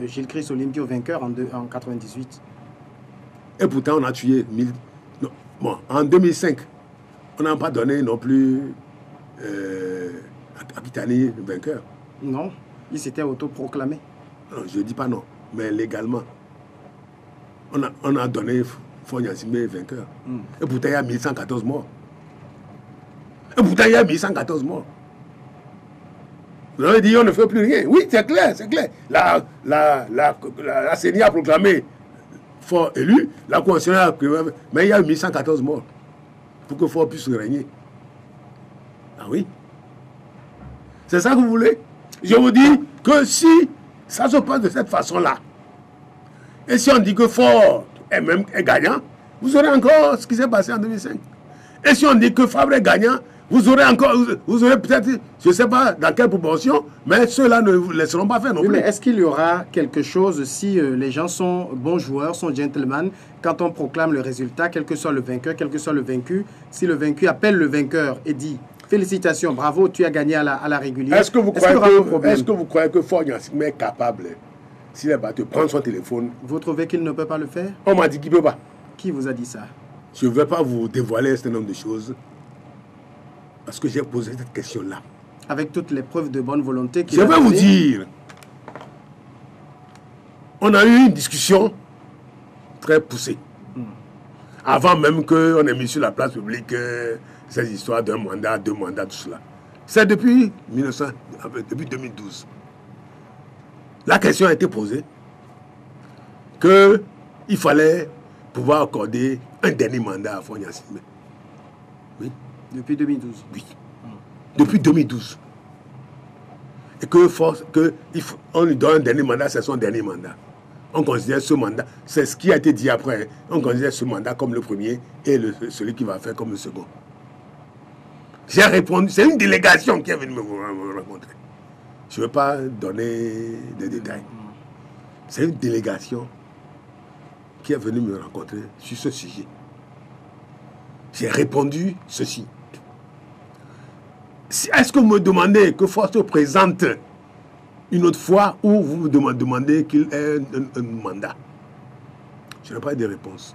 S1: Gilles Christ Olympio vainqueur en 98.
S2: Et pourtant, on a tué 1000. Non. Bon, en 2005, on n'a pas donné non plus Abitani vainqueur.
S1: Non, il s'était autoproclamé.
S2: Non, je ne dis pas non, mais légalement. On a donné Faure Gnassingbé vainqueur. Et pourtant, il y a 1114 morts. Et pourtant, il y a 1114 morts. Vous avez dit, on ne fait plus rien. Oui, c'est clair, c'est clair. La CENI a proclamé Faure élu, la Constitution a proclamé, mais il y a 1114 morts pour que Faure puisse régner. Ah oui. C'est ça que vous voulez? Je vous dis que si ça se passe de cette façon-là, et si on dit que Faure est gagnant, vous aurez encore ce qui s'est passé en 2005. Et si on dit que Fabre est gagnant, vous aurez peut-être, je ne sais pas dans quelle proportion, mais ceux-là ne vous laisseront pas faire non plus.
S1: Mais est-ce qu'il y aura quelque chose si les gens sont bons joueurs, sont gentlemen, quand on proclame le résultat, quel que soit le vainqueur, quel que soit le vaincu, si le vaincu appelle le vainqueur et dit félicitations, bravo, tu as gagné à la régulière.
S2: Est-ce que vous croyez que Faure Gnassingbé est capable, s'il est battu, prendre son téléphone?
S1: Vous trouvez qu'il ne peut pas le faire?
S2: On m'a dit qu'il ne peut pas.
S1: Qui vous a dit ça?
S2: je ne vais pas vous dévoiler un certain nombre de choses parce que j'ai posé cette question-là.
S1: Avec toutes les preuves de bonne volonté qu'il
S2: Je
S1: a
S2: vais vous
S1: données.
S2: dire, on a eu une discussion très poussée. Avant même qu'on ait mis sur la place publique ces histoires d'un mandat, deux mandats, tout cela. C'est depuis 2012. La question a été posée qu'il fallait pouvoir accorder un dernier mandat à Faure Gnassingbé. Oui.
S1: Depuis 2012.
S2: Oui. Depuis 2012. Et on lui donne un dernier mandat, c'est son dernier mandat. On considère ce mandat, c'est ce qui a été dit après, on considère ce mandat comme le premier et celui qui va faire comme le second. J'ai répondu, c'est une délégation qui est venue me rencontrer. Je ne veux pas donner des détails. C'est une délégation qui est venue me rencontrer sur ce sujet. J'ai répondu ceci. Est-ce que vous me demandez que Faure se présente une autre fois ou vous me demandez qu'il ait un mandat? Je n'ai pas eu de réponse.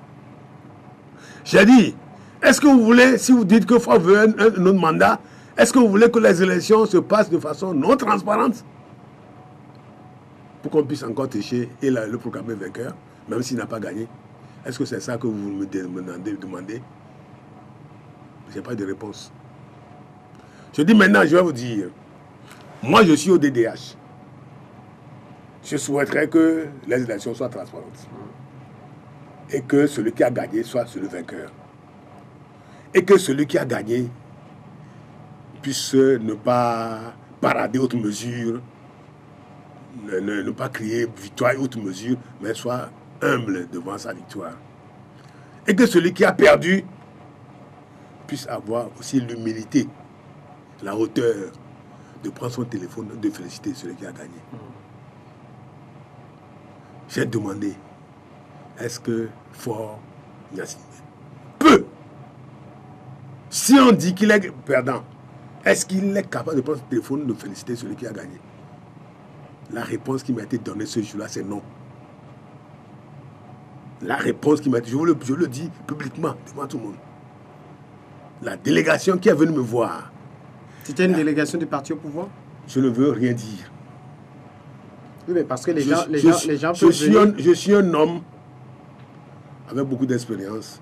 S2: J'ai dit, est-ce que vous voulez, si vous dites que Faure veut un autre mandat, est-ce que vous voulez que les élections se passent de façon non transparente pour qu'on puisse encore tricher et le proclamer vainqueur, même s'il n'a pas gagné? Est-ce que c'est ça que vous me demandez? Je n'ai pas de réponse. Je dis maintenant, je vais vous dire, moi je suis au DDH. Je souhaiterais que les élections soient transparentes. Et que celui qui a gagné soit le vainqueur. Et que celui qui a gagné puisse ne pas parader outre mesure, ne pas crier victoire et outre mesure, mais soit humble devant sa victoire. Et que celui qui a perdu puisse avoir aussi l'humilité, la hauteur de prendre son téléphone, de féliciter celui qui a gagné. J'ai demandé, est-ce que Faure Gnassingbé peut, si on dit qu'il est perdant, est-ce qu'il est capable de prendre son téléphone, de féliciter celui qui a gagné? La réponse qui m'a été donnée ce jour-là, c'est non. La réponse qui m'a été, je le dis publiquement, devant tout le monde. La délégation qui est venue me voir.
S1: C'était une délégation du parti au pouvoir?
S2: Je ne veux rien dire.
S1: Oui, mais parce que les gens peuvent
S2: je suis un homme avec beaucoup d'expérience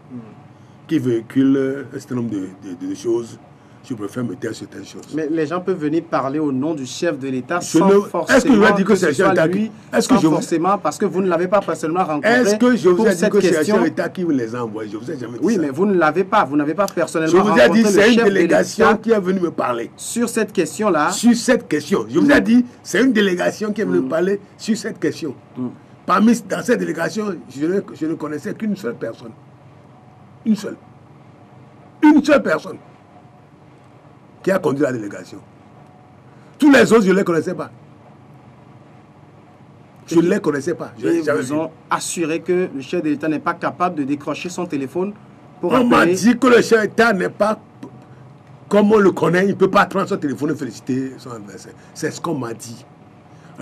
S2: qui véhicule un certain nombre de choses. Je préfère me taire sur certaines choses.
S1: Mais les gens peuvent venir parler au nom du chef de l'État
S2: forcément. Est-ce que je vais dire que c'est le chef de l'État
S1: forcément, parce que vous ne l'avez pas personnellement rencontré.
S2: Est-ce que je vous ai dit que c'est le chef de l'État qui vous les a envoyés? Je vous ai jamais dit ça.
S1: Oui, mais vous ne l'avez pas. Vous n'avez pas personnellement rencontré.
S2: Je vous ai dit c'est une délégation qui est venue me parler.
S1: Sur cette question-là.
S2: Sur cette question. Je vous ai dit c'est une délégation qui est venue me parler sur cette question. Dans cette délégation, je ne connaissais qu'une seule personne. Une seule. Une seule personne qui a conduit la délégation. Tous les autres, je ne les connaissais pas. Je ne les connaissais pas.
S1: Ils vous ont assuré que le chef de l'État n'est pas capable de décrocher son téléphone pour appeler.
S2: On m'a dit que le chef de l'État n'est pas, comme on le connaît, il ne peut pas prendre son téléphone et féliciter son adversaire. C'est ce qu'on m'a dit.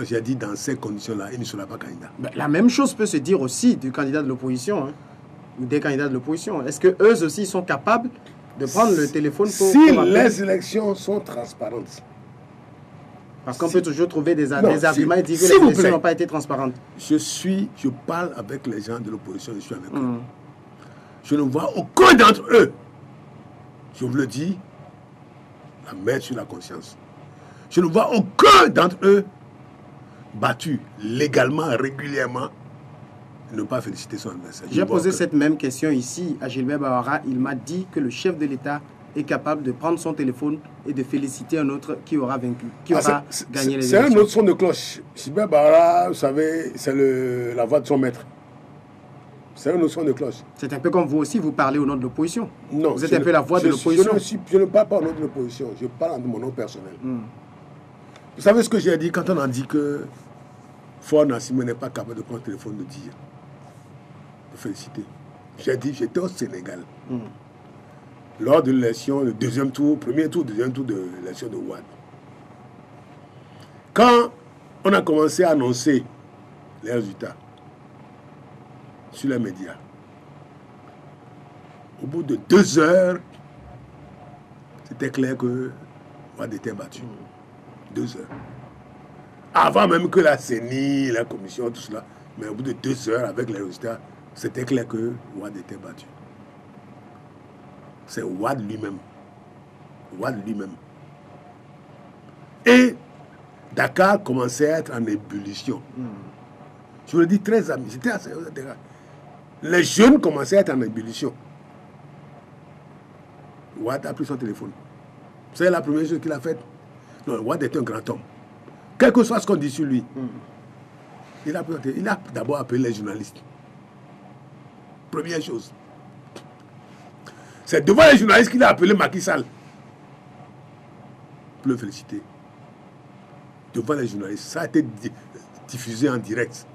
S2: J'ai dit, dans ces conditions-là, il ne sera pas candidat.
S1: Ben, la même chose peut se dire aussi du candidat de l'opposition, hein, ou des candidats de l'opposition. Est-ce qu'eux aussi sont capables de prendre le téléphone pour
S2: les élections sont transparentes.
S1: Parce qu'on peut toujours trouver des arguments et dire que les élections n'ont pas été transparentes.
S2: Je parle avec les gens de l'opposition, je suis avec eux. Je ne vois aucun d'entre eux, je vous le dis, la main sur la conscience. Je ne vois aucun d'entre eux battu légalement, régulièrement, ne pas féliciter son adversaire.
S1: J'ai posé cette même question ici à Gilbert Bawara. Il m'a dit que le chef de l'État est capable de prendre son téléphone et de féliciter un autre qui aura vaincu, qui aura gagné les élections.
S2: C'est un autre son de cloche. Gilbert Bawara, vous savez, c'est la voix de son maître. C'est un autre son de cloche.
S1: C'est un peu comme vous aussi, vous parlez au nom de l'opposition.
S2: Non.
S1: Vous êtes un peu la voix de l'opposition.
S2: Je ne parle pas au nom de l'opposition, je parle de mon nom personnel. Vous savez ce que j'ai dit quand on a dit que Faure Gnassingbé n'est pas capable de prendre le téléphone de dire, de féliciter. J'ai dit, j'étais au Sénégal. Lors de l'élection, le deuxième tour de l'élection de Wade. Quand on a commencé à annoncer les résultats sur les médias, Au bout de 2 heures, c'était clair que Wade était battu. 2 heures. Avant même que la CENI, la commission, tout cela, mais au bout de 2 heures, avec les résultats, c'était clair que Wade était battu. C'est Wade lui-même. Wade lui-même. Et Dakar commençait à être en ébullition. Je vous le dis très ami, c'était assez. Les jeunes commençaient à être en ébullition. Wade a pris son téléphone. C'est la première chose qu'il a faite. Non, Wade est un grand homme. Quel que soit ce qu'on dit sur lui, il a d'abord appelé les journalistes. Première chose. C'est devant les journalistes qu'il a appelé Macky Sall pour le féliciter. Devant les journalistes. Ça a été diffusé en direct.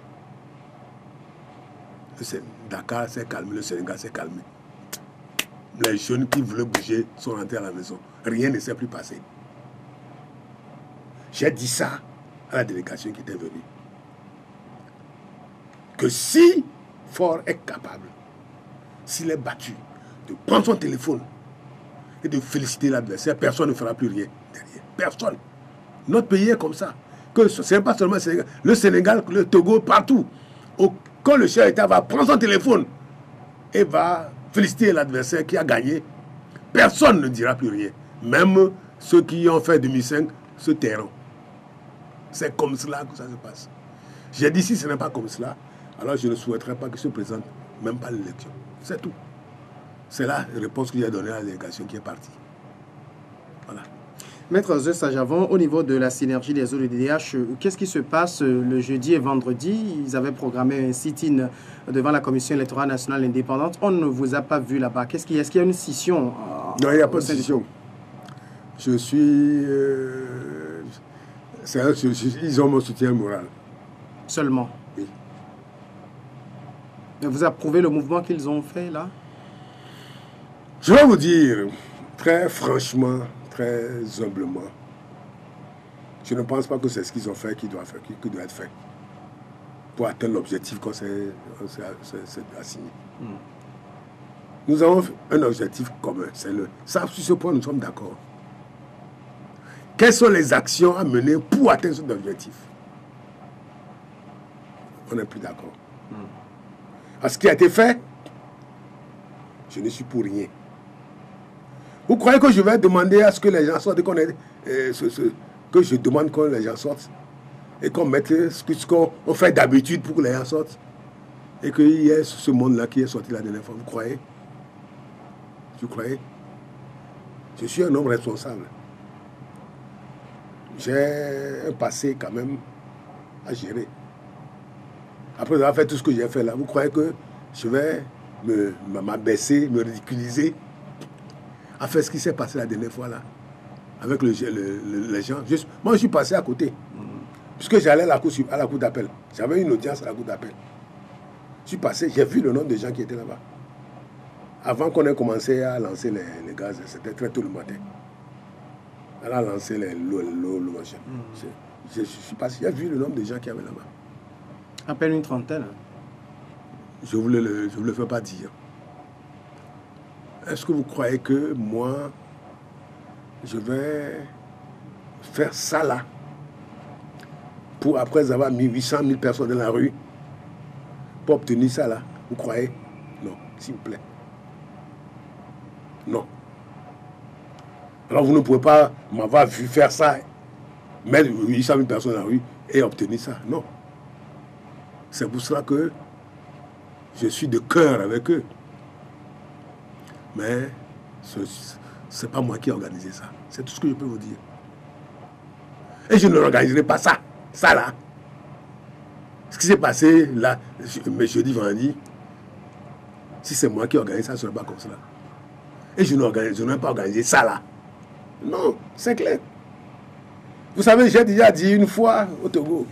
S2: Dakar s'est calmé, le Sénégal s'est calmé. Les jeunes qui voulaient bouger sont rentrés à la maison. Rien ne s'est plus passé. J'ai dit ça à la délégation qui était venue. Que si Faure est capable, s'il est battu, de prendre son téléphone et de féliciter l'adversaire, personne ne fera plus rien derrière. Personne. Notre pays est comme ça. Ce n'est pas seulement le Sénégal. Le Sénégal, le Togo, partout. Quand le chef d'État va prendre son téléphone et va féliciter l'adversaire qui a gagné, personne ne dira plus rien. Même ceux qui ont fait 2005 se tairont. C'est comme cela que ça se passe. J'ai dit, si ce n'est pas comme cela, alors je ne souhaiterais pas qu'il se présente même pas l'élection. C'est tout. C'est la réponse que j'ai donnée à la délégation qui est partie. Voilà.
S1: Maître Sajavon, au niveau de la synergie des ODDH, qu'est-ce qui se passe le jeudi et vendredi? Ils avaient programmé un sit-in devant la Commission électorale nationale indépendante. On ne vous a pas vu là-bas. Est-ce qu'il y a une scission?
S2: Non, il n'y a pas de scission. Je suis... ils ont mon soutien moral.
S1: Seulement?
S2: Oui.
S1: Et vous approuvez le mouvement qu'ils ont fait là?
S2: Je vais vous dire, très franchement, très humblement, je ne pense pas que c'est ce qu'ils ont fait qui doit être fait pour atteindre l'objectif qu'on s'est assigné. Nous avons un objectif commun, c'est ça, sur ce point, nous sommes d'accord. Quelles sont les actions à mener pour atteindre cet objectif? On n'est plus d'accord. À ce qui a été fait, je ne suis pour rien. Vous croyez que je vais demander à ce que les gens sortent, que je demande que les gens sortent et qu'on mette ce qu'on fait d'habitude pour que les gens sortent et qu'il y ait ce monde-là qui est sorti la dernière fois? Vous croyez? Vous croyez? Je suis un homme responsable. J'ai un passé quand même à gérer. Après avoir fait tout ce que j'ai fait là, vous croyez que je vais m'abaisser, me ridiculiser à faire ce qui s'est passé la dernière fois là avec les gens? Moi je suis passé à côté. Puisque j'allais à la cour d'appel. J'avais une audience à la cour d'appel. Je suis passé, j'ai vu le nombre de gens qui étaient là-bas. Avant qu'on ait commencé à lancer les gaz, c'était très tôt le matin. Elle a lancé l'eau, machin. Je suis passé, j'ai vu le nombre de gens qui avaient là-bas.
S1: À peine une trentaine.
S2: Je ne vous le fais pas dire. Est-ce que vous croyez que moi, je vais faire ça là pour après avoir mis 800 000 personnes dans la rue pour obtenir ça là? Vous croyez? Non, s'il vous plaît. Non. Alors vous ne pouvez pas m'avoir vu faire ça, mettre 800 000 personnes dans la rue et obtenir ça. Non. C'est pour cela que je suis de cœur avec eux. Mais ce n'est pas moi qui ai organisé ça. C'est tout ce que je peux vous dire. Et je ne l'organiserai pas ça. Ça là. Ce qui s'est passé là, jeudi, vendredi, si c'est moi qui organise ça, ce ne sera pas comme cela. Et je n'ai pas organisé ça là. Non, c'est clair. Vous savez, j'ai déjà dit une fois au Togo,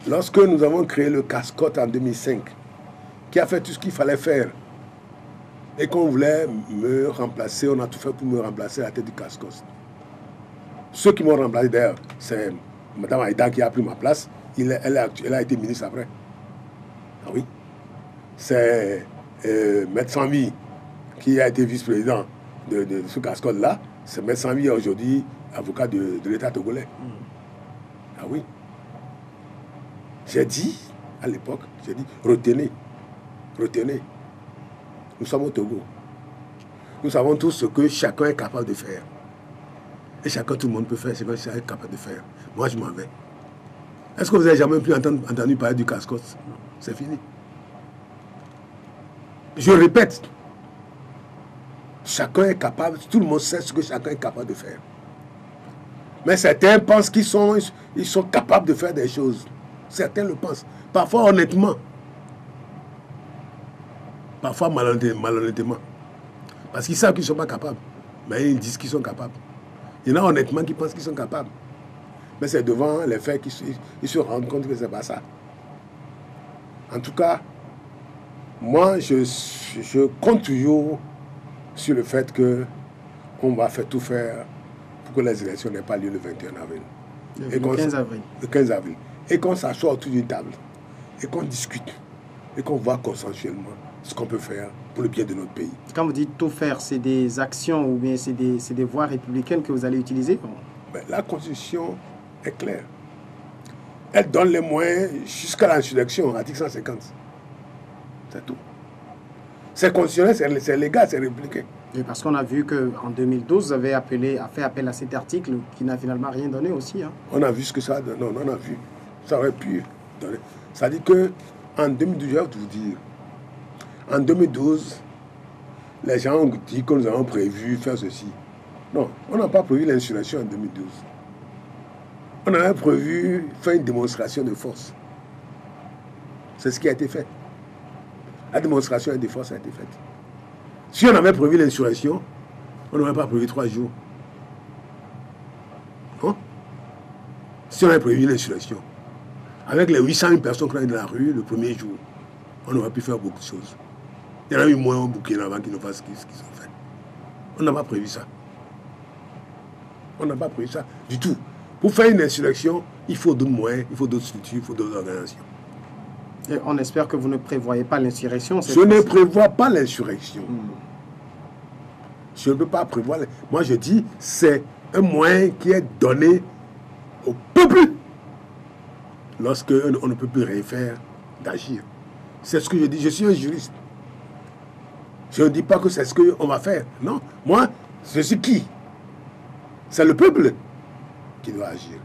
S2: lorsque nous avons créé le Cascotte en 2005, qui a fait tout ce qu'il fallait faire, et qu'on voulait me remplacer, on a tout fait pour me remplacer à la tête du Cascotte. Ceux qui m'ont remplacé d'ailleurs, c'est Mme Aïda qui a pris ma place. Elle a été ministre après. Ah oui. C'est Maître Sambi qui a été vice-président de ce cascode-là, c'est M. Sanvi aujourd'hui avocat de l'État togolais. Ah oui. J'ai dit, à l'époque, retenez. Nous sommes au Togo. Nous savons tous ce que chacun est capable de faire. Et tout le monde peut faire ce que chacun est capable de faire. Moi, je m'en vais. Est-ce que vous n'avez jamais plus entendu parler du cascode? C'est fini. Je répète, chacun est capable, tout le monde sait ce que chacun est capable de faire. Mais certains pensent qu'ils sont capables de faire des choses. Certains le pensent. Parfois honnêtement. Parfois malhonnêtement. Parce qu'ils savent qu'ils ne sont pas capables. Mais ils disent qu'ils sont capables. Il y en a honnêtement qui pensent qu'ils sont capables. Mais c'est devant les faits qu'ils se rendent compte que ce n'est pas ça. En tout cas, moi, je compte toujours sur le fait qu'on va tout faire pour que les élections n'aient pas lieu le 21 avril.
S1: Le 15 avril.
S2: Le 15 avril. Et qu'on s'assoie autour d'une table. Et qu'on discute. Et qu'on voit consensuellement ce qu'on peut faire pour le bien de notre pays.
S1: Quand vous dites tout faire, c'est des actions ou bien c'est des voies républicaines que vous allez utiliser?
S2: Ben, la Constitution est claire. Elle donne les moyens jusqu'à l'insurrection, article 150. C'est tout. C'est constitutionnel, c'est légal, c'est républicain.
S1: Et parce qu'on a vu qu'en 2012, vous avez fait appel à cet article qui n'a finalement rien donné aussi. Hein.
S2: On a vu ce que ça donne. Non, on a vu. Ça aurait pu donner. Ça dit qu'en 2012, je vais vous dire, en 2012, les gens ont dit que nous avons prévu faire ceci. Non, on n'a pas prévu l'insurrection en 2012. On avait prévu faire une démonstration de force. C'est ce qui a été fait. La démonstration de force a été faite. Si on avait prévu l'insurrection, on n'aurait pas prévu 3 jours. Non? Si on avait prévu l'insurrection, avec les 800 000 personnes qui ont été dans la rue le premier jour, on aurait pu faire beaucoup de choses. Il y en a eu moins au Burkina avant qu'ils ne fassent ce qu'ils ont fait. On n'a pas prévu ça. On n'a pas prévu ça du tout. Pour faire une insurrection, il faut d'autres moyens, il faut d'autres structures, il faut d'autres organisations.
S1: Et on espère que vous ne prévoyez pas l'insurrection.
S2: Je ne prévois pas l'insurrection. Je ne peux pas prévoir. Moi, je dis, c'est un moyen qui est donné au peuple lorsque on ne peut plus rien faire d'agir. C'est ce que je dis. Je suis un juriste. Je ne dis pas que c'est ce qu'on va faire. Non. Moi, je suis qui? C'est le peuple qui doit agir.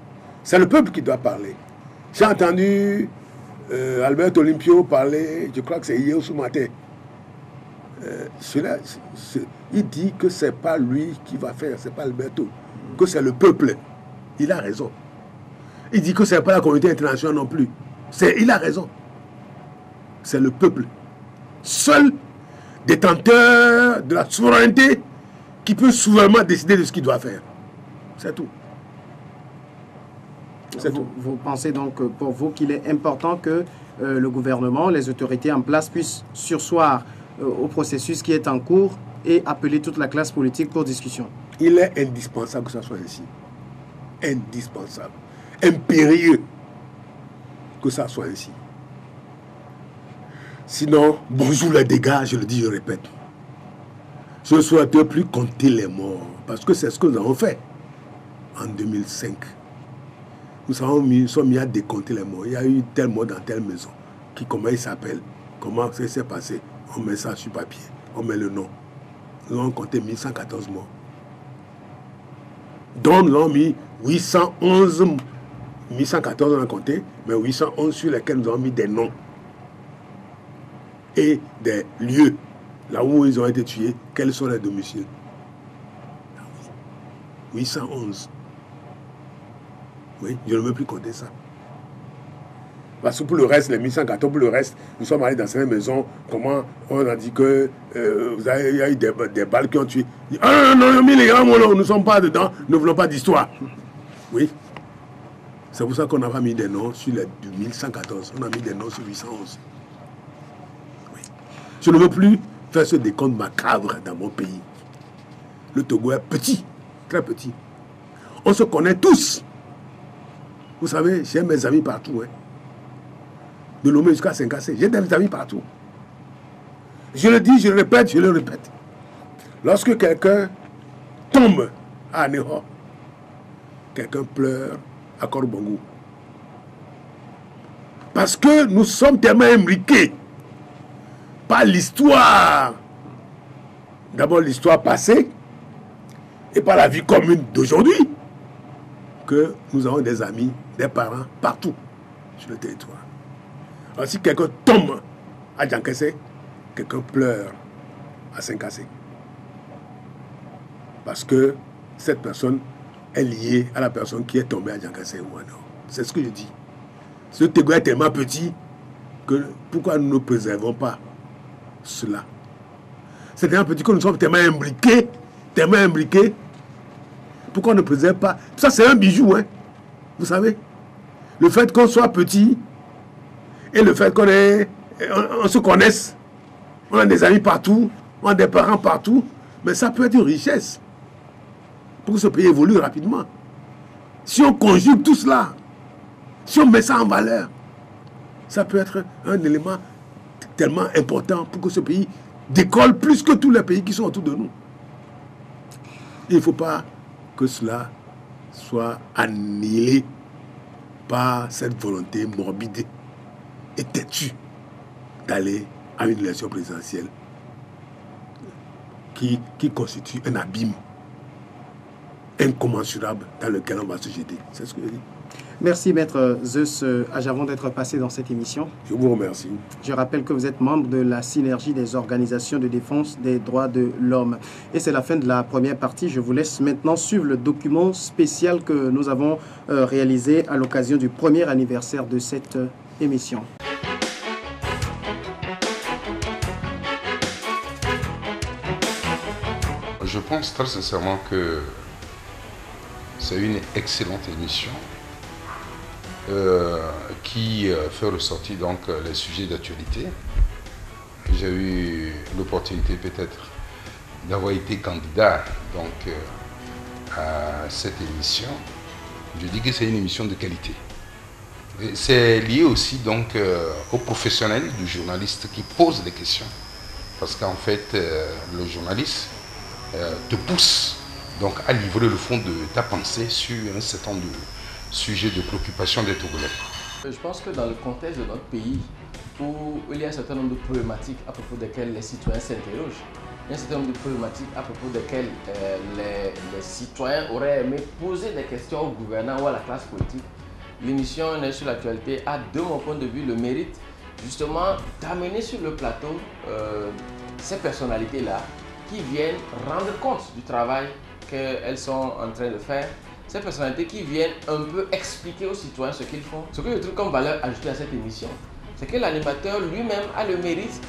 S2: C'est le peuple qui doit parler. J'ai entendu Albert Olympio parler, je crois que c'est hier ou ce matin. Il dit que ce n'est pas lui qui va faire, ce n'est pas Alberto, que c'est le peuple. Il a raison. Il dit que ce n'est pas la communauté internationale non plus. Il a raison. C'est le peuple. Seul détenteur de la souveraineté qui peut souverainement décider de ce qu'il doit faire. C'est tout.
S1: Vous pensez donc pour vous qu'il est important que le gouvernement, les autorités en place puissent surseoir au processus qui est en cours et appeler toute la classe politique pour discussion?
S2: Il est indispensable que ça soit ainsi. Indispensable. Impérieux que ça soit ainsi. Sinon, bonjour les dégâts, je le dis, je répète. Je ne souhaite plus compter les morts, parce que c'est ce que nous avons fait en 2005. Nous sommes mis à décompter les morts. Il y a eu tel mort dans telle maison. Comment il s'appelle? Comment ça s'est passé? On met ça sur papier. On met le nom. Nous avons compté 1114 morts. Donc nous avons mis 811, 1114 on a compté, mais 811 sur lesquels nous avons mis des noms. Et des lieux, là où ils ont été tués, quels sont les domiciles? 811. Oui, je ne veux plus compter ça. Parce que pour le reste, les 1114, pour le reste, nous sommes allés dans ces maisons. Comment on a dit que il y a eu des balles qui ont tué. Ah non, nous ne sommes pas dedans, nous ne voulons pas d'histoire. Oui. C'est pour ça qu'on n'a pas mis des noms sur les 1114. On a mis des noms sur 811. Oui. Je ne veux plus faire ce décompte macabre dans mon pays. Le Togo est petit, très petit. On se connaît tous. Vous savez, j'ai mes amis partout. Hein. De Lomé jusqu'à Saint-Cassé. J'ai des amis partout. Je le dis, je le répète, je le répète. Lorsque quelqu'un tombe à Ného, quelqu'un pleure à Korbongo. Parce que nous sommes tellement imbriqués par l'histoire. D'abord l'histoire passée et par la vie commune d'aujourd'hui, que nous avons des amis, des parents partout sur le territoire. Alors si quelqu'un tombe à Djankese, quelqu'un pleure à Saint-Cassé. Parce que cette personne est liée à la personne qui est tombée à Djankese ou à Nord. C'est ce que je dis. Ce Tego est tellement petit que pourquoi nous ne préservons pas cela? C'est tellement petit que nous sommes tellement imbriqués. Pourquoi on ne préserve pas? Ça, c'est un bijou, hein. Vous savez. Le fait qu'on soit petit et le fait qu'on se connaisse, on a des amis partout, on a des parents partout, mais ça peut être une richesse pour que ce pays évolue rapidement. Si on conjugue tout cela, si on met ça en valeur, ça peut être un élément tellement important pour que ce pays décolle plus que tous les pays qui sont autour de nous. Il ne faut pas que cela soit annihilé par cette volonté morbide et têtue d'aller à une élection présidentielle qui constitue un abîme incommensurable dans lequel on va se jeter. C'est ce que je dis.
S1: Merci Maître Zeus Ajavon d'être passé dans cette émission.
S2: Je vous remercie.
S1: Je rappelle que vous êtes membre de la synergie des organisations de défense des droits de l'homme. Et c'est la fin de la première partie. Je vous laisse maintenant suivre le document spécial que nous avons réalisé à l'occasion du premier anniversaire de cette émission.
S3: Je pense très sincèrement que c'est une excellente émission qui fait ressortir donc les sujets d'actualité. J'ai eu l'opportunité peut-être d'avoir été candidat donc à cette émission. Je dis que c'est une émission de qualité. C'est lié aussi donc au professionnel du journaliste qui pose des questions. Parce qu'en fait, le journaliste te pousse donc à livrer le fond de ta pensée sur un certain nombre de sujets de préoccupation des Togolais.
S4: Je pense que dans le contexte de notre pays, où il y a un certain nombre de problématiques à propos desquelles les citoyens s'interrogent, il y a un certain nombre de problématiques à propos desquelles les citoyens auraient aimé poser des questions au gouvernement ou à la classe politique, l'émission sur l'actualité a, de mon point de vue, le mérite justement d'amener sur le plateau ces personnalités-là qui viennent rendre compte du travail qu'elles sont en train de faire. Ces personnalités qui viennent un peu expliquer aux citoyens ce qu'ils font. Ce que je trouve comme valeur ajoutée à cette émission, c'est que l'animateur lui-même a le mérite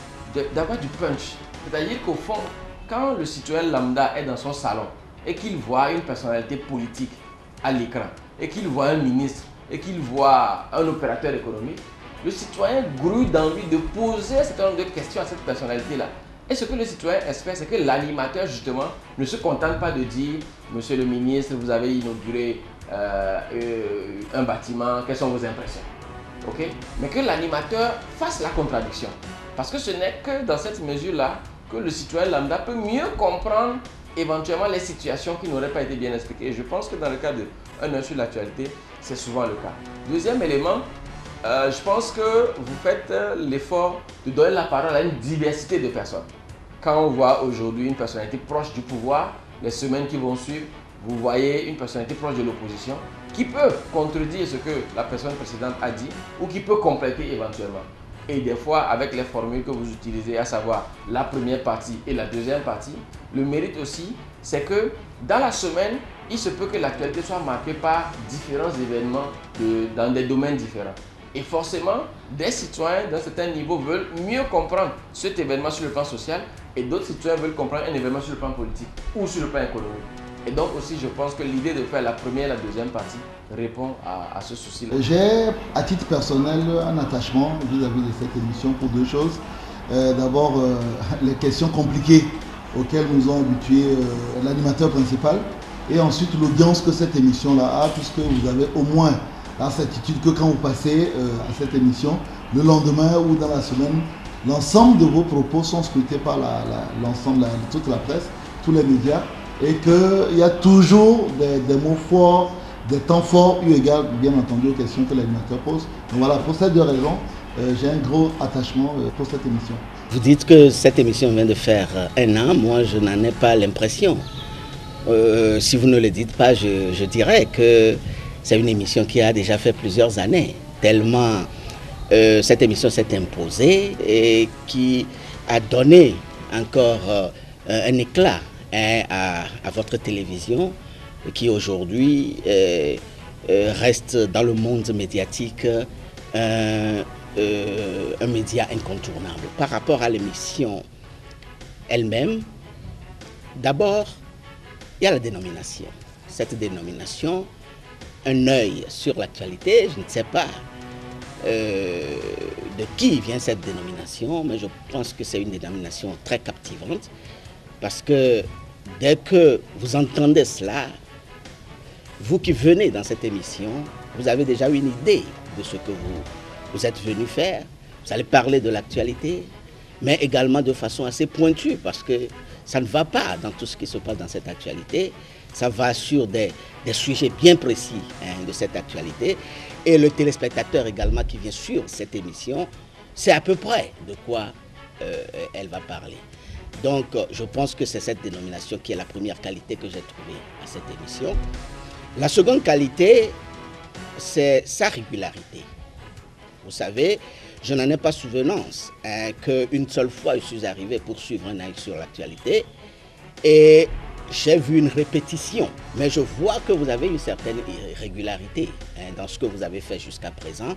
S4: d'avoir du punch. C'est-à-dire qu'au fond, quand le citoyen lambda est dans son salon et qu'il voit une personnalité politique à l'écran, et qu'il voit un ministre, et qu'il voit un opérateur économique, le citoyen grouille d'envie de poser un certain nombre de questions à cette personnalité-là. Et ce que le citoyen espère, c'est que l'animateur, justement, ne se contente pas de dire « Monsieur le ministre, vous avez inauguré un bâtiment, quelles sont vos impressions ?» Okay? Mais que l'animateur fasse la contradiction. Parce que ce n'est que dans cette mesure-là que le citoyen lambda peut mieux comprendre éventuellement les situations qui n'auraient pas été bien expliquées. Et je pense que dans le cas de Un œil sur l'actualité, c'est souvent le cas. Deuxième élément, je pense que vous faites l'effort de donner la parole à une diversité de personnes. Quand on voit aujourd'hui une personnalité proche du pouvoir, les semaines qui vont suivre, vous voyez une personnalité proche de l'opposition qui peut contredire ce que la personne précédente a dit ou qui peut compléter éventuellement. Et des fois, avec les formules que vous utilisez, à savoir la première partie et la deuxième partie, le mérite aussi, c'est que dans la semaine, il se peut que l'actualité soit marquée par différents événements dans des domaines différents. Et forcément, des citoyens d'un certain niveau veulent mieux comprendre cet événement sur le plan social et d'autres citoyens veulent comprendre un événement sur le plan politique ou sur le plan économique. Et donc aussi, je pense que l'idée de faire la première et la deuxième partie répond à ce souci-là.
S5: J'ai, à titre personnel, un attachement vis-à-vis de cette émission pour deux choses. D'abord, les questions compliquées auxquelles nous ont habitués l'animateur principal. Et ensuite, l'audience que cette émission-là a, puisque vous avez au moins la certitude que quand vous passez à cette émission, le lendemain ou dans la semaine, l'ensemble de vos propos sont scrutés par l'ensemble de toute la presse, tous les médias et qu'il y a toujours des mots forts, des temps forts eu égard bien entendu aux questions que l'animateur pose. Donc voilà, pour ces deux raisons, j'ai un gros attachement pour cette émission.
S6: Vous dites que cette émission vient de faire 1 an, moi je n'en ai pas l'impression. Si vous ne le dites pas, je dirais que c'est une émission qui a déjà fait plusieurs années, tellement cette émission s'est imposée et qui a donné encore un éclat à votre télévision qui aujourd'hui reste dans le monde médiatique un média incontournable. Par rapport à l'émission elle-même, d'abord, il y a la dénomination. Cette dénomination, un œil sur l'actualité, je ne sais pas de qui vient cette dénomination, mais je pense que c'est une dénomination très captivante parce que dès que vous entendez cela, vous qui venez dans cette émission, vous avez déjà une idée de ce que vous êtes venu faire. Vous allez parler de l'actualité, mais également de façon assez pointue parce que ça ne va pas dans tout ce qui se passe dans cette actualité. Ça va sur des sujets bien précis de cette actualité. Et le téléspectateur également qui vient sur cette émission, c'est à peu près de quoi elle va parler. Donc je pense que c'est cette dénomination qui est la première qualité que j'ai trouvée à cette émission. La seconde qualité, c'est sa régularité. Vous savez, je n'en ai pas souvenance qu'une seule fois je suis arrivé pour suivre un œil sur l'actualité et j'ai vu une répétition, mais je vois que vous avez une certaine irrégularité dans ce que vous avez fait jusqu'à présent.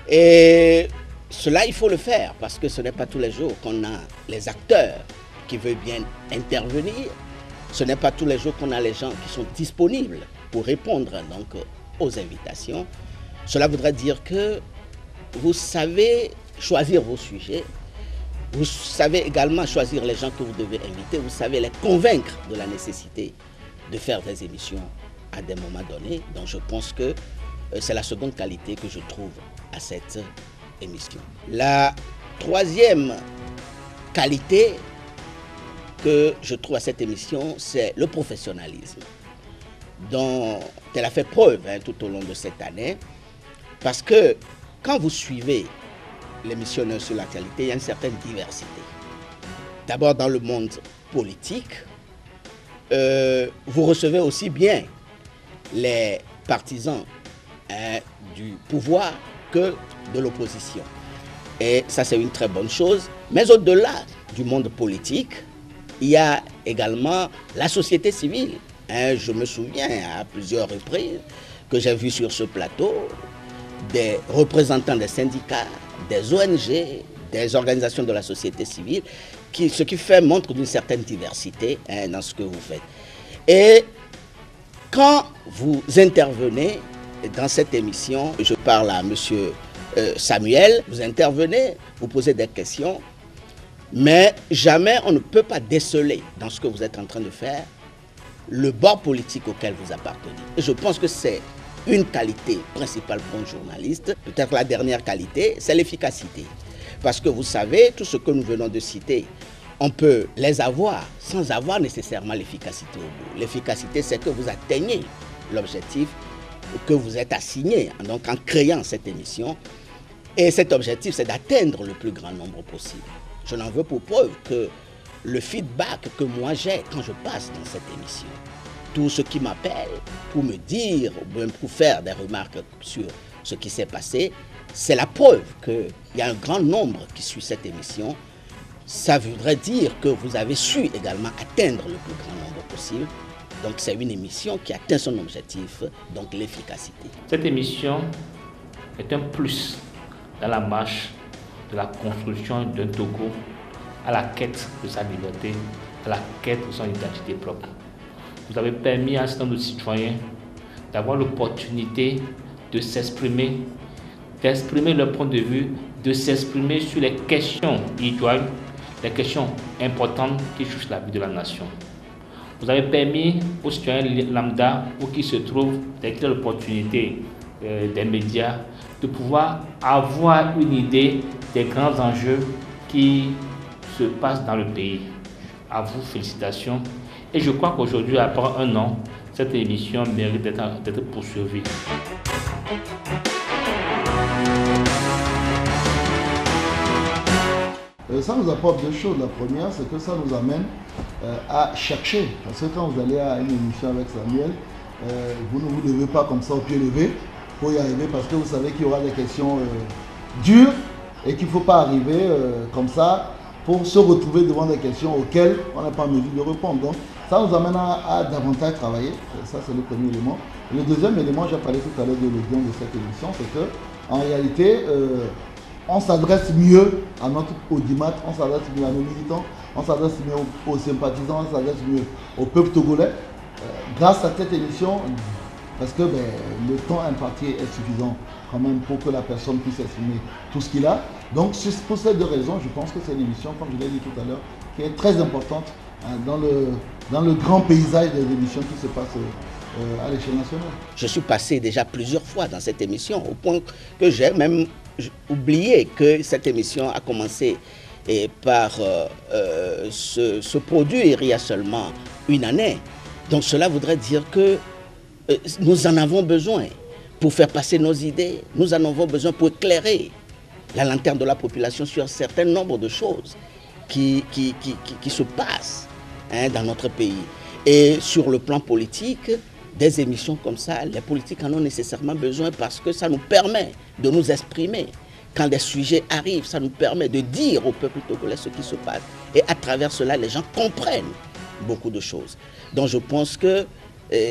S6: Et cela, il faut le faire parce que ce n'est pas tous les jours qu'on a les acteurs qui veulent bien intervenir. Ce n'est pas tous les jours qu'on a les gens qui sont disponibles pour répondre donc aux invitations. Cela voudrait dire que vous savez choisir vos sujets. Vous savez également choisir les gens que vous devez inviter. Vous savez les convaincre de la nécessité de faire des émissions à des moments donnés. Donc je pense que c'est la seconde qualité que je trouve à cette émission. La troisième qualité que je trouve à cette émission, c'est le professionnalisme dont elle a fait preuve tout au long de cette année. Parce que quand vous suivez l'émission sur l'actualité, il y a une certaine diversité. D'abord dans le monde politique, vous recevez aussi bien les partisans du pouvoir que de l'opposition. Et ça, c'est une très bonne chose. Mais au-delà du monde politique, il y a également la société civile. Je me souviens à plusieurs reprises que j'ai vu sur ce plateau des représentants des syndicats, des ONG, des organisations de la société civile, ce qui montre d'une certaine diversité dans ce que vous faites. Et quand vous intervenez dans cette émission, je parle à M. Samuel, vous intervenez, vous posez des questions, mais jamais on ne peut pas déceler dans ce que vous êtes en train de faire le bord politique auquel vous appartenez. Et je pense que c'est une qualité principale pour un journaliste. Peut-être la dernière qualité, c'est l'efficacité. Parce que vous savez, tout ce que nous venons de citer, on peut les avoir sans avoir nécessairement l'efficacité au bout. L'efficacité, c'est que vous atteignez l'objectif que vous êtes assigné donc en créant cette émission. Et cet objectif, c'est d'atteindre le plus grand nombre possible. Je n'en veux pour preuve que le feedback que moi j'ai quand je passe dans cette émission, tous ceux qui m'appellent pour me dire, ou même pour faire des remarques sur ce qui s'est passé, c'est la preuve qu'il y a un grand nombre qui suit cette émission. Ça voudrait dire que vous avez su également atteindre le plus grand nombre possible. Donc c'est une émission qui atteint son objectif, donc l'efficacité.
S7: Cette émission est un plus dans la marche de la construction d'un Togo à la quête de sa liberté, à la quête de son identité propre. Vous avez permis à un certain nombre de citoyens d'avoir l'opportunité de s'exprimer, d'exprimer leur point de vue, de s'exprimer sur les questions idoines, les questions importantes qui touchent la vie de la nation. Vous avez permis aux citoyens lambda ou qui se trouvent avec l'opportunité des médias de pouvoir avoir une idée des grands enjeux qui se passent dans le pays. À vous, félicitations. Et je crois qu'aujourd'hui, après un an, cette émission mérite d'être poursuivie.
S5: Ça nous apporte deux choses. La première, c'est que ça nous amène à chercher. Parce que quand vous allez à une émission avec Samuel, vous ne vous levez pas comme ça au pied levé pour y arriver, parce que vous savez qu'il y aura des questions dures et qu'il ne faut pas arriver comme ça pour se retrouver devant des questions auxquelles on n'est pas en mesure de répondre. Donc ça nous amène à davantage travailler. Ça, c'est le premier élément. Et le deuxième élément, j'ai parlé tout à l'heure de l'audience de cette émission, c'est que en réalité, on s'adresse mieux à notre audimat, on s'adresse mieux à nos militants, on s'adresse mieux aux sympathisants, on s'adresse mieux au peuple togolais grâce à cette émission, parce que le temps imparti est suffisant quand même pour que la personne puisse exprimer tout ce qu'il a. Donc pour ces deux raisons, je pense que c'est une émission, comme je l'ai dit tout à l'heure, qui est très importante dans le grand paysage des émissions qui se passent à l'échelle nationale.
S6: Je suis passé déjà plusieurs fois dans cette émission, au point que j'ai même oublié que cette émission a commencé par se produire il y a seulement une année. Donc cela voudrait dire que nous en avons besoin pour faire passer nos idées, nous en avons besoin pour éclairer la lanterne de la population sur un certain nombre de choses qui se passent dans notre pays. Et sur le plan politique, des émissions comme ça, les politiques en ont nécessairement besoin parce que ça nous permet de nous exprimer. Quand des sujets arrivent, ça nous permet de dire au peuple togolais ce qui se passe. Et à travers cela, les gens comprennent beaucoup de choses. Donc je pense que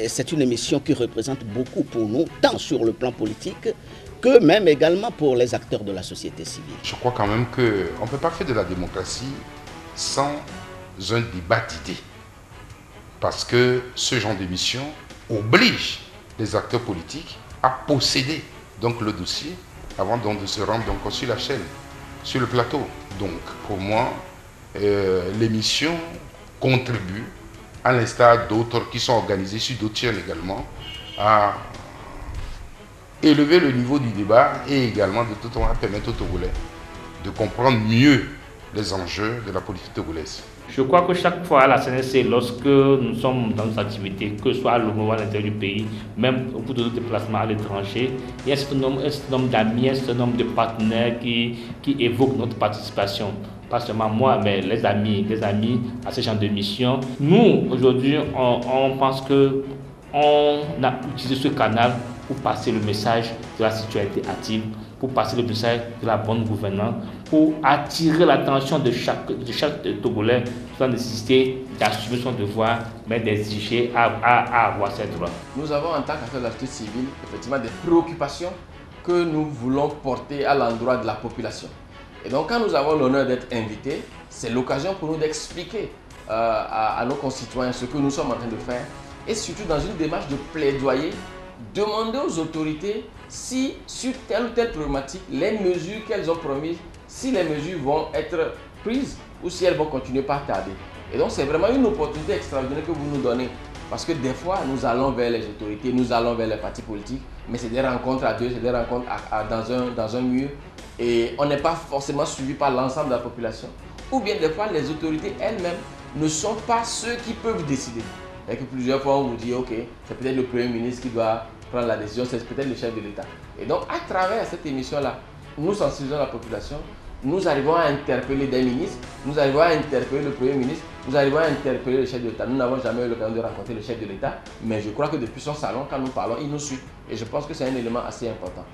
S6: c'est une émission qui représente beaucoup pour nous, tant sur le plan politique que même également pour les acteurs de la société civile.
S3: Je crois quand même qu'on ne peut pas faire de la démocratie sans un débat d'idées. Parce que ce genre d'émission oblige les acteurs politiques à posséder donc le dossier avant donc de se rendre donc sur la chaîne, sur le plateau. Donc pour moi, l'émission contribue, à l'instar d'autres qui sont organisés sur d'autres chaînes également, à élever le niveau du débat et également de tout temps à permettre aux Togolais de comprendre mieux les enjeux de la politique togolaise.
S7: Je crois que chaque fois à la CNSC, lorsque nous sommes dans nos activités, que ce soit le mouvement à l'intérieur du pays, même au bout de nos déplacements à l'étranger, il y a un certain nombre d'amis, un certain nombre de partenaires qui évoquent notre participation. Pas seulement moi, mais les amis à ce genre de mission. Nous, aujourd'hui, on pense qu'on a utilisé ce canal pour passer le message de la citoyenneté active, pour passer le message de la bonne gouvernance, pour attirer l'attention de chaque Togolais sur la nécessité d'assumer son devoir, mais d'exiger à avoir ses droits.
S4: Nous avons en tant qu'acteurs de la société civile, effectivement, des préoccupations que nous voulons porter à l'endroit de la population. Et donc quand nous avons l'honneur d'être invités, c'est l'occasion pour nous d'expliquer à nos concitoyens ce que nous sommes en train de faire, et surtout dans une démarche de plaidoyer, demander aux autorités si sur telle ou telle problématique, les mesures qu'elles ont promises, si les mesures vont être prises ou si elles vont continuer par tarder. Et donc c'est vraiment une opportunité extraordinaire que vous nous donnez. Parce que des fois, nous allons vers les autorités, nous allons vers les partis politiques, mais c'est des rencontres à deux, c'est des rencontres dans un mur, et on n'est pas forcément suivi par l'ensemble de la population. Ou bien des fois, les autorités elles-mêmes ne sont pas ceux qui peuvent décider. Et que plusieurs fois, on vous dit, ok, c'est peut-être le Premier ministre qui doit prendre la décision, c'est peut-être le chef de l'État. Et donc, à travers cette émission-là, nous sensibilisons la population, nous arrivons à interpeller des ministres, nous arrivons à interpeller le Premier ministre, nous arrivons à interpeller le chef de l'État. Nous n'avons jamais eu l'occasion de rencontrer le chef de l'État, mais je crois que depuis son salon, quand nous parlons, il nous suit. Et je pense que c'est un élément assez important.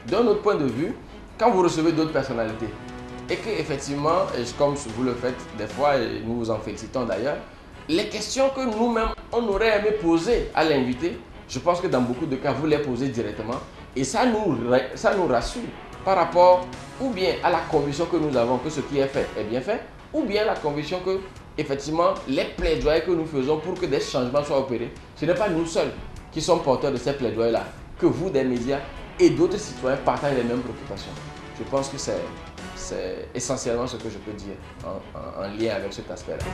S4: D'un autre point de vue, quand vous recevez d'autres personnalités, et qu'effectivement, comme vous le faites des fois, et nous vous en félicitons d'ailleurs, les questions que nous-mêmes, on aurait aimé poser à l'invité, je pense que dans beaucoup de cas, vous les posez directement. Et ça nous rassure par rapport ou bien à la conviction que nous avons que ce qui est fait est bien fait, ou bien la conviction que, effectivement, les plaidoyers que nous faisons pour que des changements soient opérés, ce n'est pas nous seuls qui sommes porteurs de ces plaidoyers-là, que vous, des médias et d'autres citoyens partagent les mêmes préoccupations. Je pense que c'est essentiellement ce que je peux dire en lien avec cet aspect-là.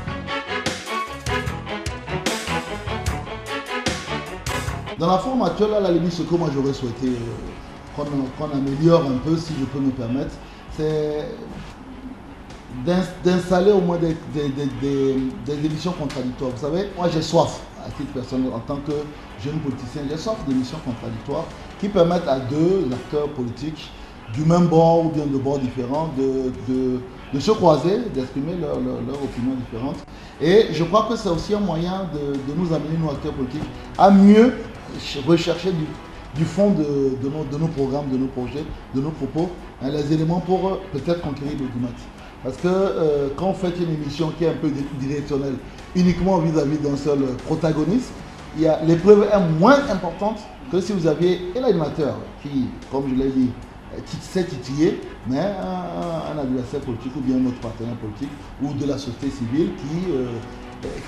S5: Dans la forme actuelle, à la limite, ce que moi j'aurais souhaité qu'on améliore un peu, si je peux me permettre, c'est d'installer au moins des émissions contradictoires. Vous savez, moi j'ai soif, à titre personnel, en tant que jeune politicien, j'ai soif d'émissions contradictoires qui permettent à deux acteurs politiques du même bord ou bien de bords différents de se croiser, d'exprimer leurs opinions différentes. Et je crois que c'est aussi un moyen de nous amener, nous acteurs politiques, à mieux rechercher du fond de nos programmes, de nos projets, de nos propos, hein, les éléments pour peut-être conquérir l'audimat. Parce que quand on fait une émission qui est un peu directionnelle, uniquement vis-à-vis d'un seul protagoniste, l'épreuve est moins importante que si vous aviez l'animateur qui, comme je l'ai dit, s'est titillé, mais un adversaire politique ou bien un autre partenaire politique ou de la société civile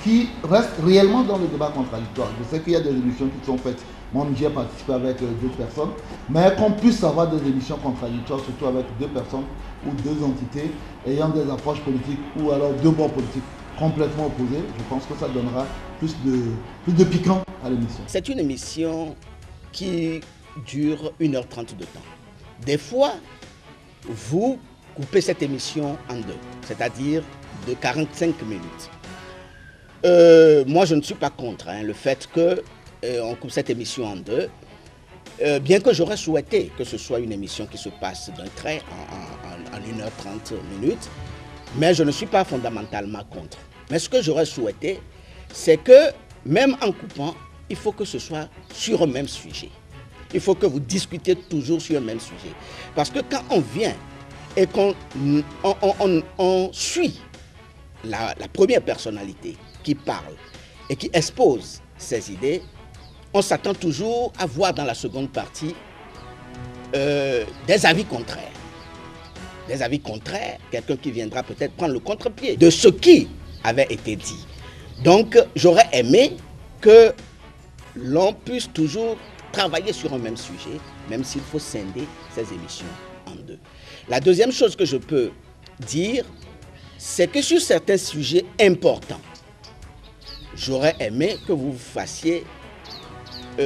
S5: qui reste réellement dans le débat contradictoire. Je sais qu'il y a des émissions qui sont faites. Moi, j'ai participé avec d'autres personnes, mais qu'on puisse avoir des émissions contradictoires, surtout avec deux personnes ou deux entités ayant des approches politiques ou alors deux bords politiques complètement opposés, je pense que ça donnera plus de piquant à l'émission.
S6: C'est une émission qui dure 1h30 de temps. Des fois, vous coupez cette émission en deux, c'est-à-dire de 45 minutes. Moi, je ne suis pas contre le fait qu'on coupe cette émission en deux, bien que j'aurais souhaité que ce soit une émission qui se passe d'un trait en 1h30 minutes, mais je ne suis pas fondamentalement contre. Mais ce que j'aurais souhaité, c'est que même en coupant, il faut que ce soit sur un même sujet. Il faut que vous discutiez toujours sur le même sujet. Parce que quand on vient et qu'on suit la première personnalité qui parle et qui expose ses idées, on s'attend toujours à voir dans la seconde partie des avis contraires. Des avis contraires, quelqu'un qui viendra peut-être prendre le contre-pied de ce qui avait été dit. Donc, j'aurais aimé que l'on puisse toujours travailler sur un même sujet, même s'il faut scinder ces émissions en deux. La deuxième chose que je peux dire, c'est que sur certains sujets importants, j'aurais aimé que vous vous fassiez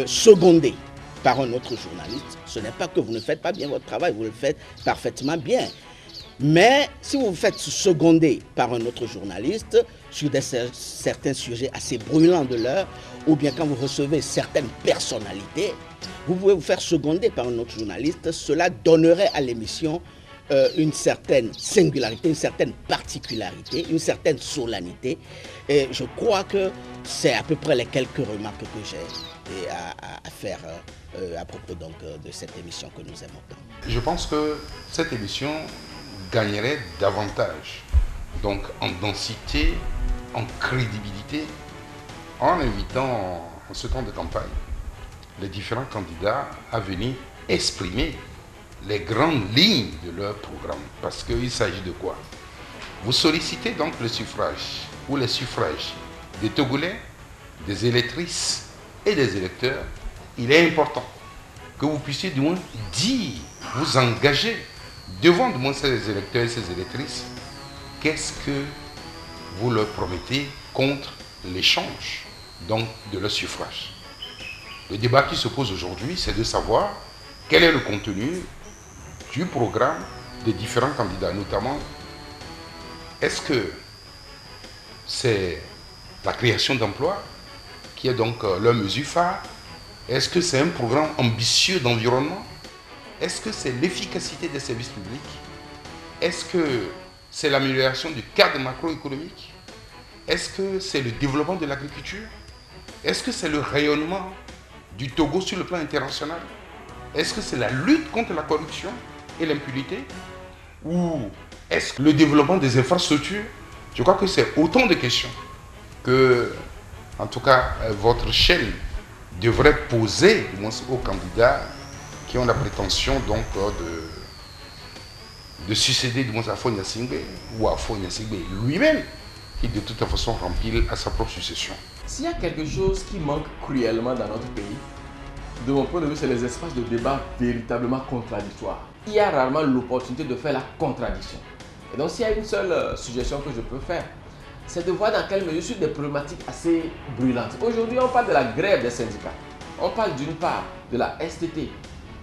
S6: seconder par un autre journaliste. Ce n'est pas que vous ne faites pas bien votre travail, vous le faites parfaitement bien. Mais si vous vous faites seconder par un autre journaliste sur certains sujets assez brûlants de l'heure, ou bien quand vous recevez certaines personnalités, vous pouvez vous faire seconder par un autre journaliste. Cela donnerait à l'émission une certaine singularité, une certaine particularité, une certaine solennité. Et je crois que c'est à peu près les quelques remarques que j'ai à faire à propos donc, de cette émission que nous aimons tant.
S3: Je pense que cette émission gagnerait davantage donc en densité, en crédibilité, en invitant en ce temps de campagne les différents candidats à venir exprimer les grandes lignes de leur programme. Parce qu'il s'agit de quoi? Vous sollicitez donc le suffrage ou les suffrages des Togolais, des électrices et des électeurs. Il est important que vous puissiez du moins dire, vous engager devant du moins ces électeurs et ces électrices, qu'est-ce que vous leur promettez contre l'échange donc de leur suffrage. Le débat qui se pose aujourd'hui, c'est de savoir quel est le contenu du programme des différents candidats, notamment est-ce que c'est la création d'emplois qui est donc leur mesure phare? Est-ce que c'est un programme ambitieux d'environnement? Est-ce que c'est l'efficacité des services publics? Est-ce que c'est l'amélioration du cadre macroéconomique? Est-ce que c'est le développement de l'agriculture? Est-ce que c'est le rayonnement du Togo sur le plan international? Est-ce que c'est la lutte contre la corruption et l'impunité? Ou est-ce que le développement des infrastructures? Je crois que c'est autant de questions que, en tout cas, votre chaîne devrait poser du moins aux candidats qui ont la prétention donc de succéder du moins à Faure Gnassingbé ou à Faure Gnassingbé lui-même, qui de toute façon remplit à sa propre succession.
S4: S'il y a quelque chose qui manque cruellement dans notre pays, de mon point de vue, c'est les espaces de débat véritablement contradictoires. Il y a rarement l'opportunité de faire la contradiction. Et donc s'il y a une seule suggestion que je peux faire, c'est de voir dans quelle mesure sur des problématiques assez brûlantes. Aujourd'hui, on parle de la grève des syndicats. On parle d'une part de la STT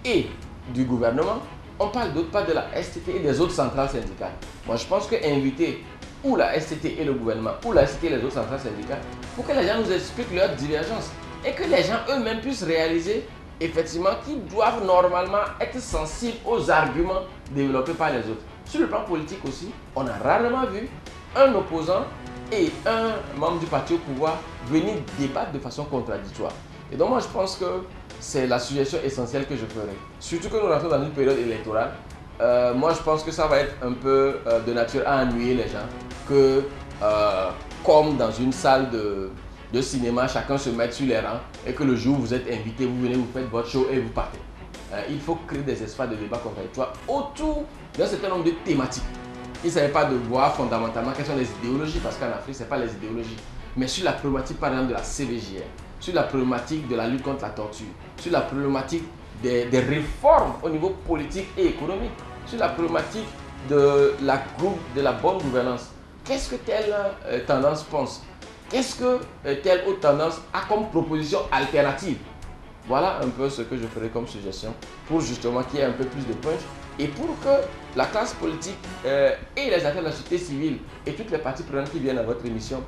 S4: et du gouvernement. On parle d'autre part de la STT et des autres centrales syndicales. Moi, je pense qu'inviter ou la STT et le gouvernement, ou la STT et les autres centrales syndicales, pour que les gens nous expliquent leurs divergences et que les gens eux-mêmes puissent réaliser effectivement qu'ils doivent normalement être sensibles aux arguments développés par les autres. Sur le plan politique aussi, on a rarement vu un opposant et un membre du parti au pouvoir venir débattre de façon contradictoire. Et donc moi je pense que c'est la suggestion essentielle que je ferai. Surtout que nous rentrons dans une période électorale. Moi je pense que ça va être un peu de nature à ennuyer les gens. Que comme dans une salle de cinéma, chacun se met sur les rangs et que le jour où vous êtes invité, vous venez, vous faites votre show et vous partez. Il faut créer des espaces de débat contradictoires autour d'un certain nombre de thématiques. Il ne s'agit pas de voir fondamentalement quelles sont les idéologies, parce qu'en Afrique, ce n'est pas les idéologies, mais sur la problématique par exemple de la CVJR, sur la problématique de la lutte contre la torture, sur la problématique des réformes au niveau politique et économique, sur la problématique de la bonne gouvernance. Qu'est-ce que telle tendance pense? Qu'est-ce que telle autre tendance a comme proposition alternative? Voilà un peu ce que je ferai comme suggestion pour justement qu'il y ait un peu plus de punch et pour que la classe politique et les acteurs de la société civile et toutes les parties prenantes qui viennent à votre émission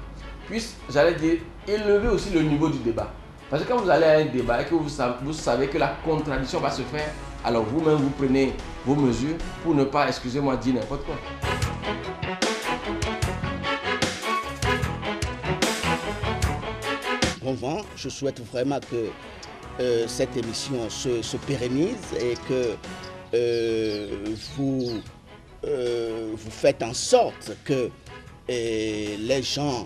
S4: puissent, j'allais dire, élever aussi le niveau du débat. Parce que quand vous allez à un débat et que vous savez que la contradiction va se faire, alors vous-même vous prenez vos mesures pour ne pas, excusez-moi, dire n'importe quoi.
S6: Bon vent, je souhaite vraiment que cette émission se pérennise et que vous faites en sorte que les gens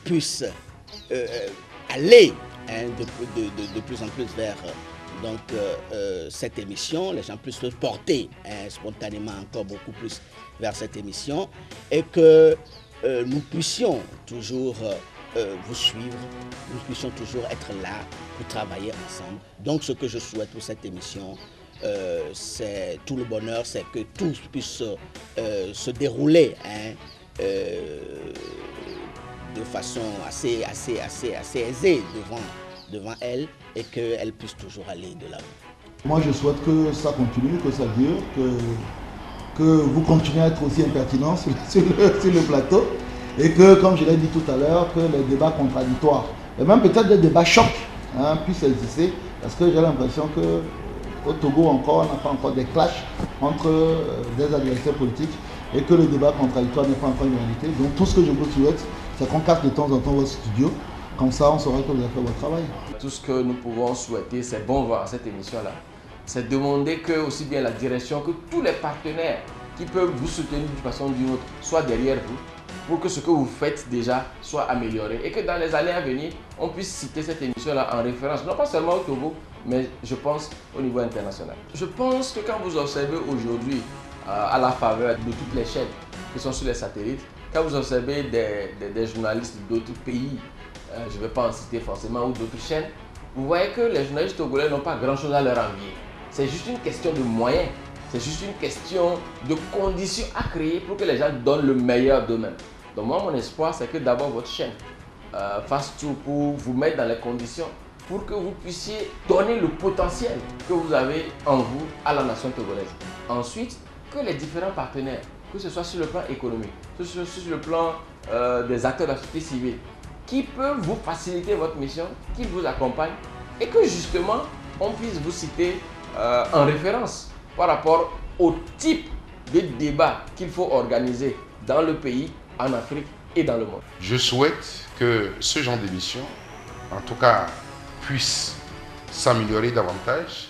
S6: puissent aller de plus en plus vers cette émission, les gens puissent se porter spontanément encore beaucoup plus vers cette émission et que nous puissions toujours vous suivre, nous puissions toujours être là pour travailler ensemble. Donc ce que je souhaite pour cette émission, c'est tout le bonheur, c'est que tout puisse se dérouler de façon assez aisée devant elle et qu'elle puisse toujours aller de l'avant.
S5: Moi je souhaite que ça continue, que ça dure, que vous continuez à être aussi impertinent sur le plateau. Et que, comme je l'ai dit tout à l'heure, que les débats contradictoires, et même peut-être des débats chocs, puissent exister, parce que j'ai l'impression qu'au Togo encore, on n'a pas encore des clashs entre des adversaires politiques, et que le débat contradictoire n'est pas encore une réalité. Donc tout ce que je vous souhaite, c'est qu'on casse de temps en temps votre studio, comme ça on saura que vous avez fait votre travail. Tout ce que nous pouvons souhaiter, c'est bon voir cette émission-là. C'est demander que aussi bien la direction que tous les partenaires qui peuvent vous soutenir d'une façon ou d'une autre soient derrière vous, pour que ce que vous faites déjà soit amélioré et que dans les années à venir, on puisse citer cette émission-là en référence, non pas seulement au Togo, mais je pense au niveau international. Je pense que quand vous observez aujourd'hui, à la faveur de toutes les chaînes qui sont sur les satellites, quand vous observez des journalistes d'autres pays, je ne vais pas en citer forcément, ou d'autres chaînes, vous voyez que les journalistes togolais n'ont pas grand-chose à leur envier. C'est juste une question de moyens, c'est juste une question de conditions à créer pour que les gens donnent le meilleur d'eux-mêmes. Donc moi, mon espoir, c'est que d'abord votre chaîne fasse tout pour vous mettre dans les conditions pour que vous puissiez donner le potentiel que vous avez en vous à la nation togolaise. Ensuite, que les différents partenaires, que ce soit sur le plan économique, que ce soit sur le plan des acteurs de la société civile, qui peuvent vous faciliter votre mission, qui vous accompagnent et que justement, on puisse vous citer en référence par rapport au type de débat qu'il faut organiser dans le pays, en Afrique et dans le monde.
S3: Je souhaite que ce genre d'émission, en tout cas, puisse s'améliorer davantage.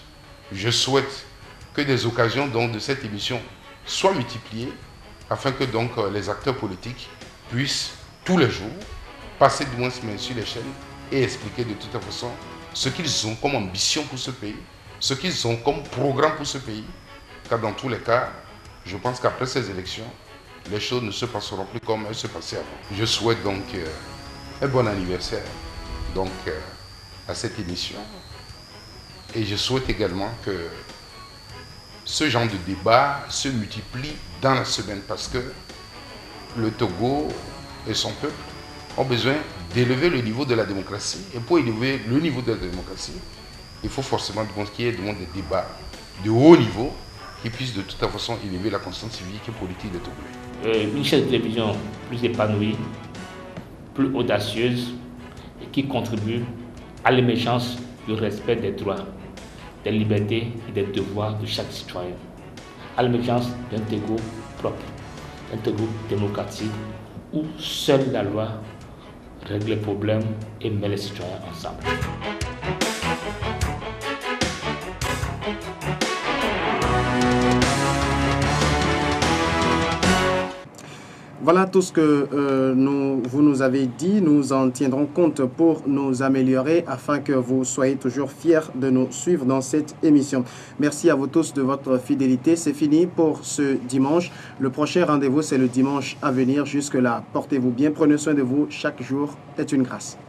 S3: Je souhaite que des occasions donc, de cette émission soient multipliées afin que donc, les acteurs politiques puissent tous les jours passer du moins sur les chaînes et expliquer de toute façon ce qu'ils ont comme ambition pour ce pays, ce qu'ils ont comme programme pour ce pays. Car dans tous les cas, je pense qu'après ces élections, les choses ne se passeront plus comme elles se passaient avant. Je souhaite donc un bon anniversaire donc, à cette émission. Et je souhaite également que ce genre de débat se multiplie dans la semaine parce que le Togo et son peuple ont besoin d'élever le niveau de la démocratie. Et pour élever le niveau de la démocratie, il faut forcément qu'il y ait des débats de haut niveau qui puisse de toute façon élever la constance civique et politique des Togolais.
S7: Une chaîne de télévision plus épanouie, plus audacieuse et qui contribue à l'émergence du respect des droits, des libertés et des devoirs de chaque citoyen, à l'émergence d'un Togo propre, d'un Togo démocratique où seule la loi règle les problèmes et met les citoyens ensemble.
S1: Voilà tout ce que vous nous avez dit. Nous en tiendrons compte pour nous améliorer afin que vous soyez toujours fiers de nous suivre dans cette émission. Merci à vous tous de votre fidélité. C'est fini pour ce dimanche. Le prochain rendez-vous, c'est le dimanche à venir. Jusque-là, portez-vous bien, prenez soin de vous. Chaque jour est une grâce.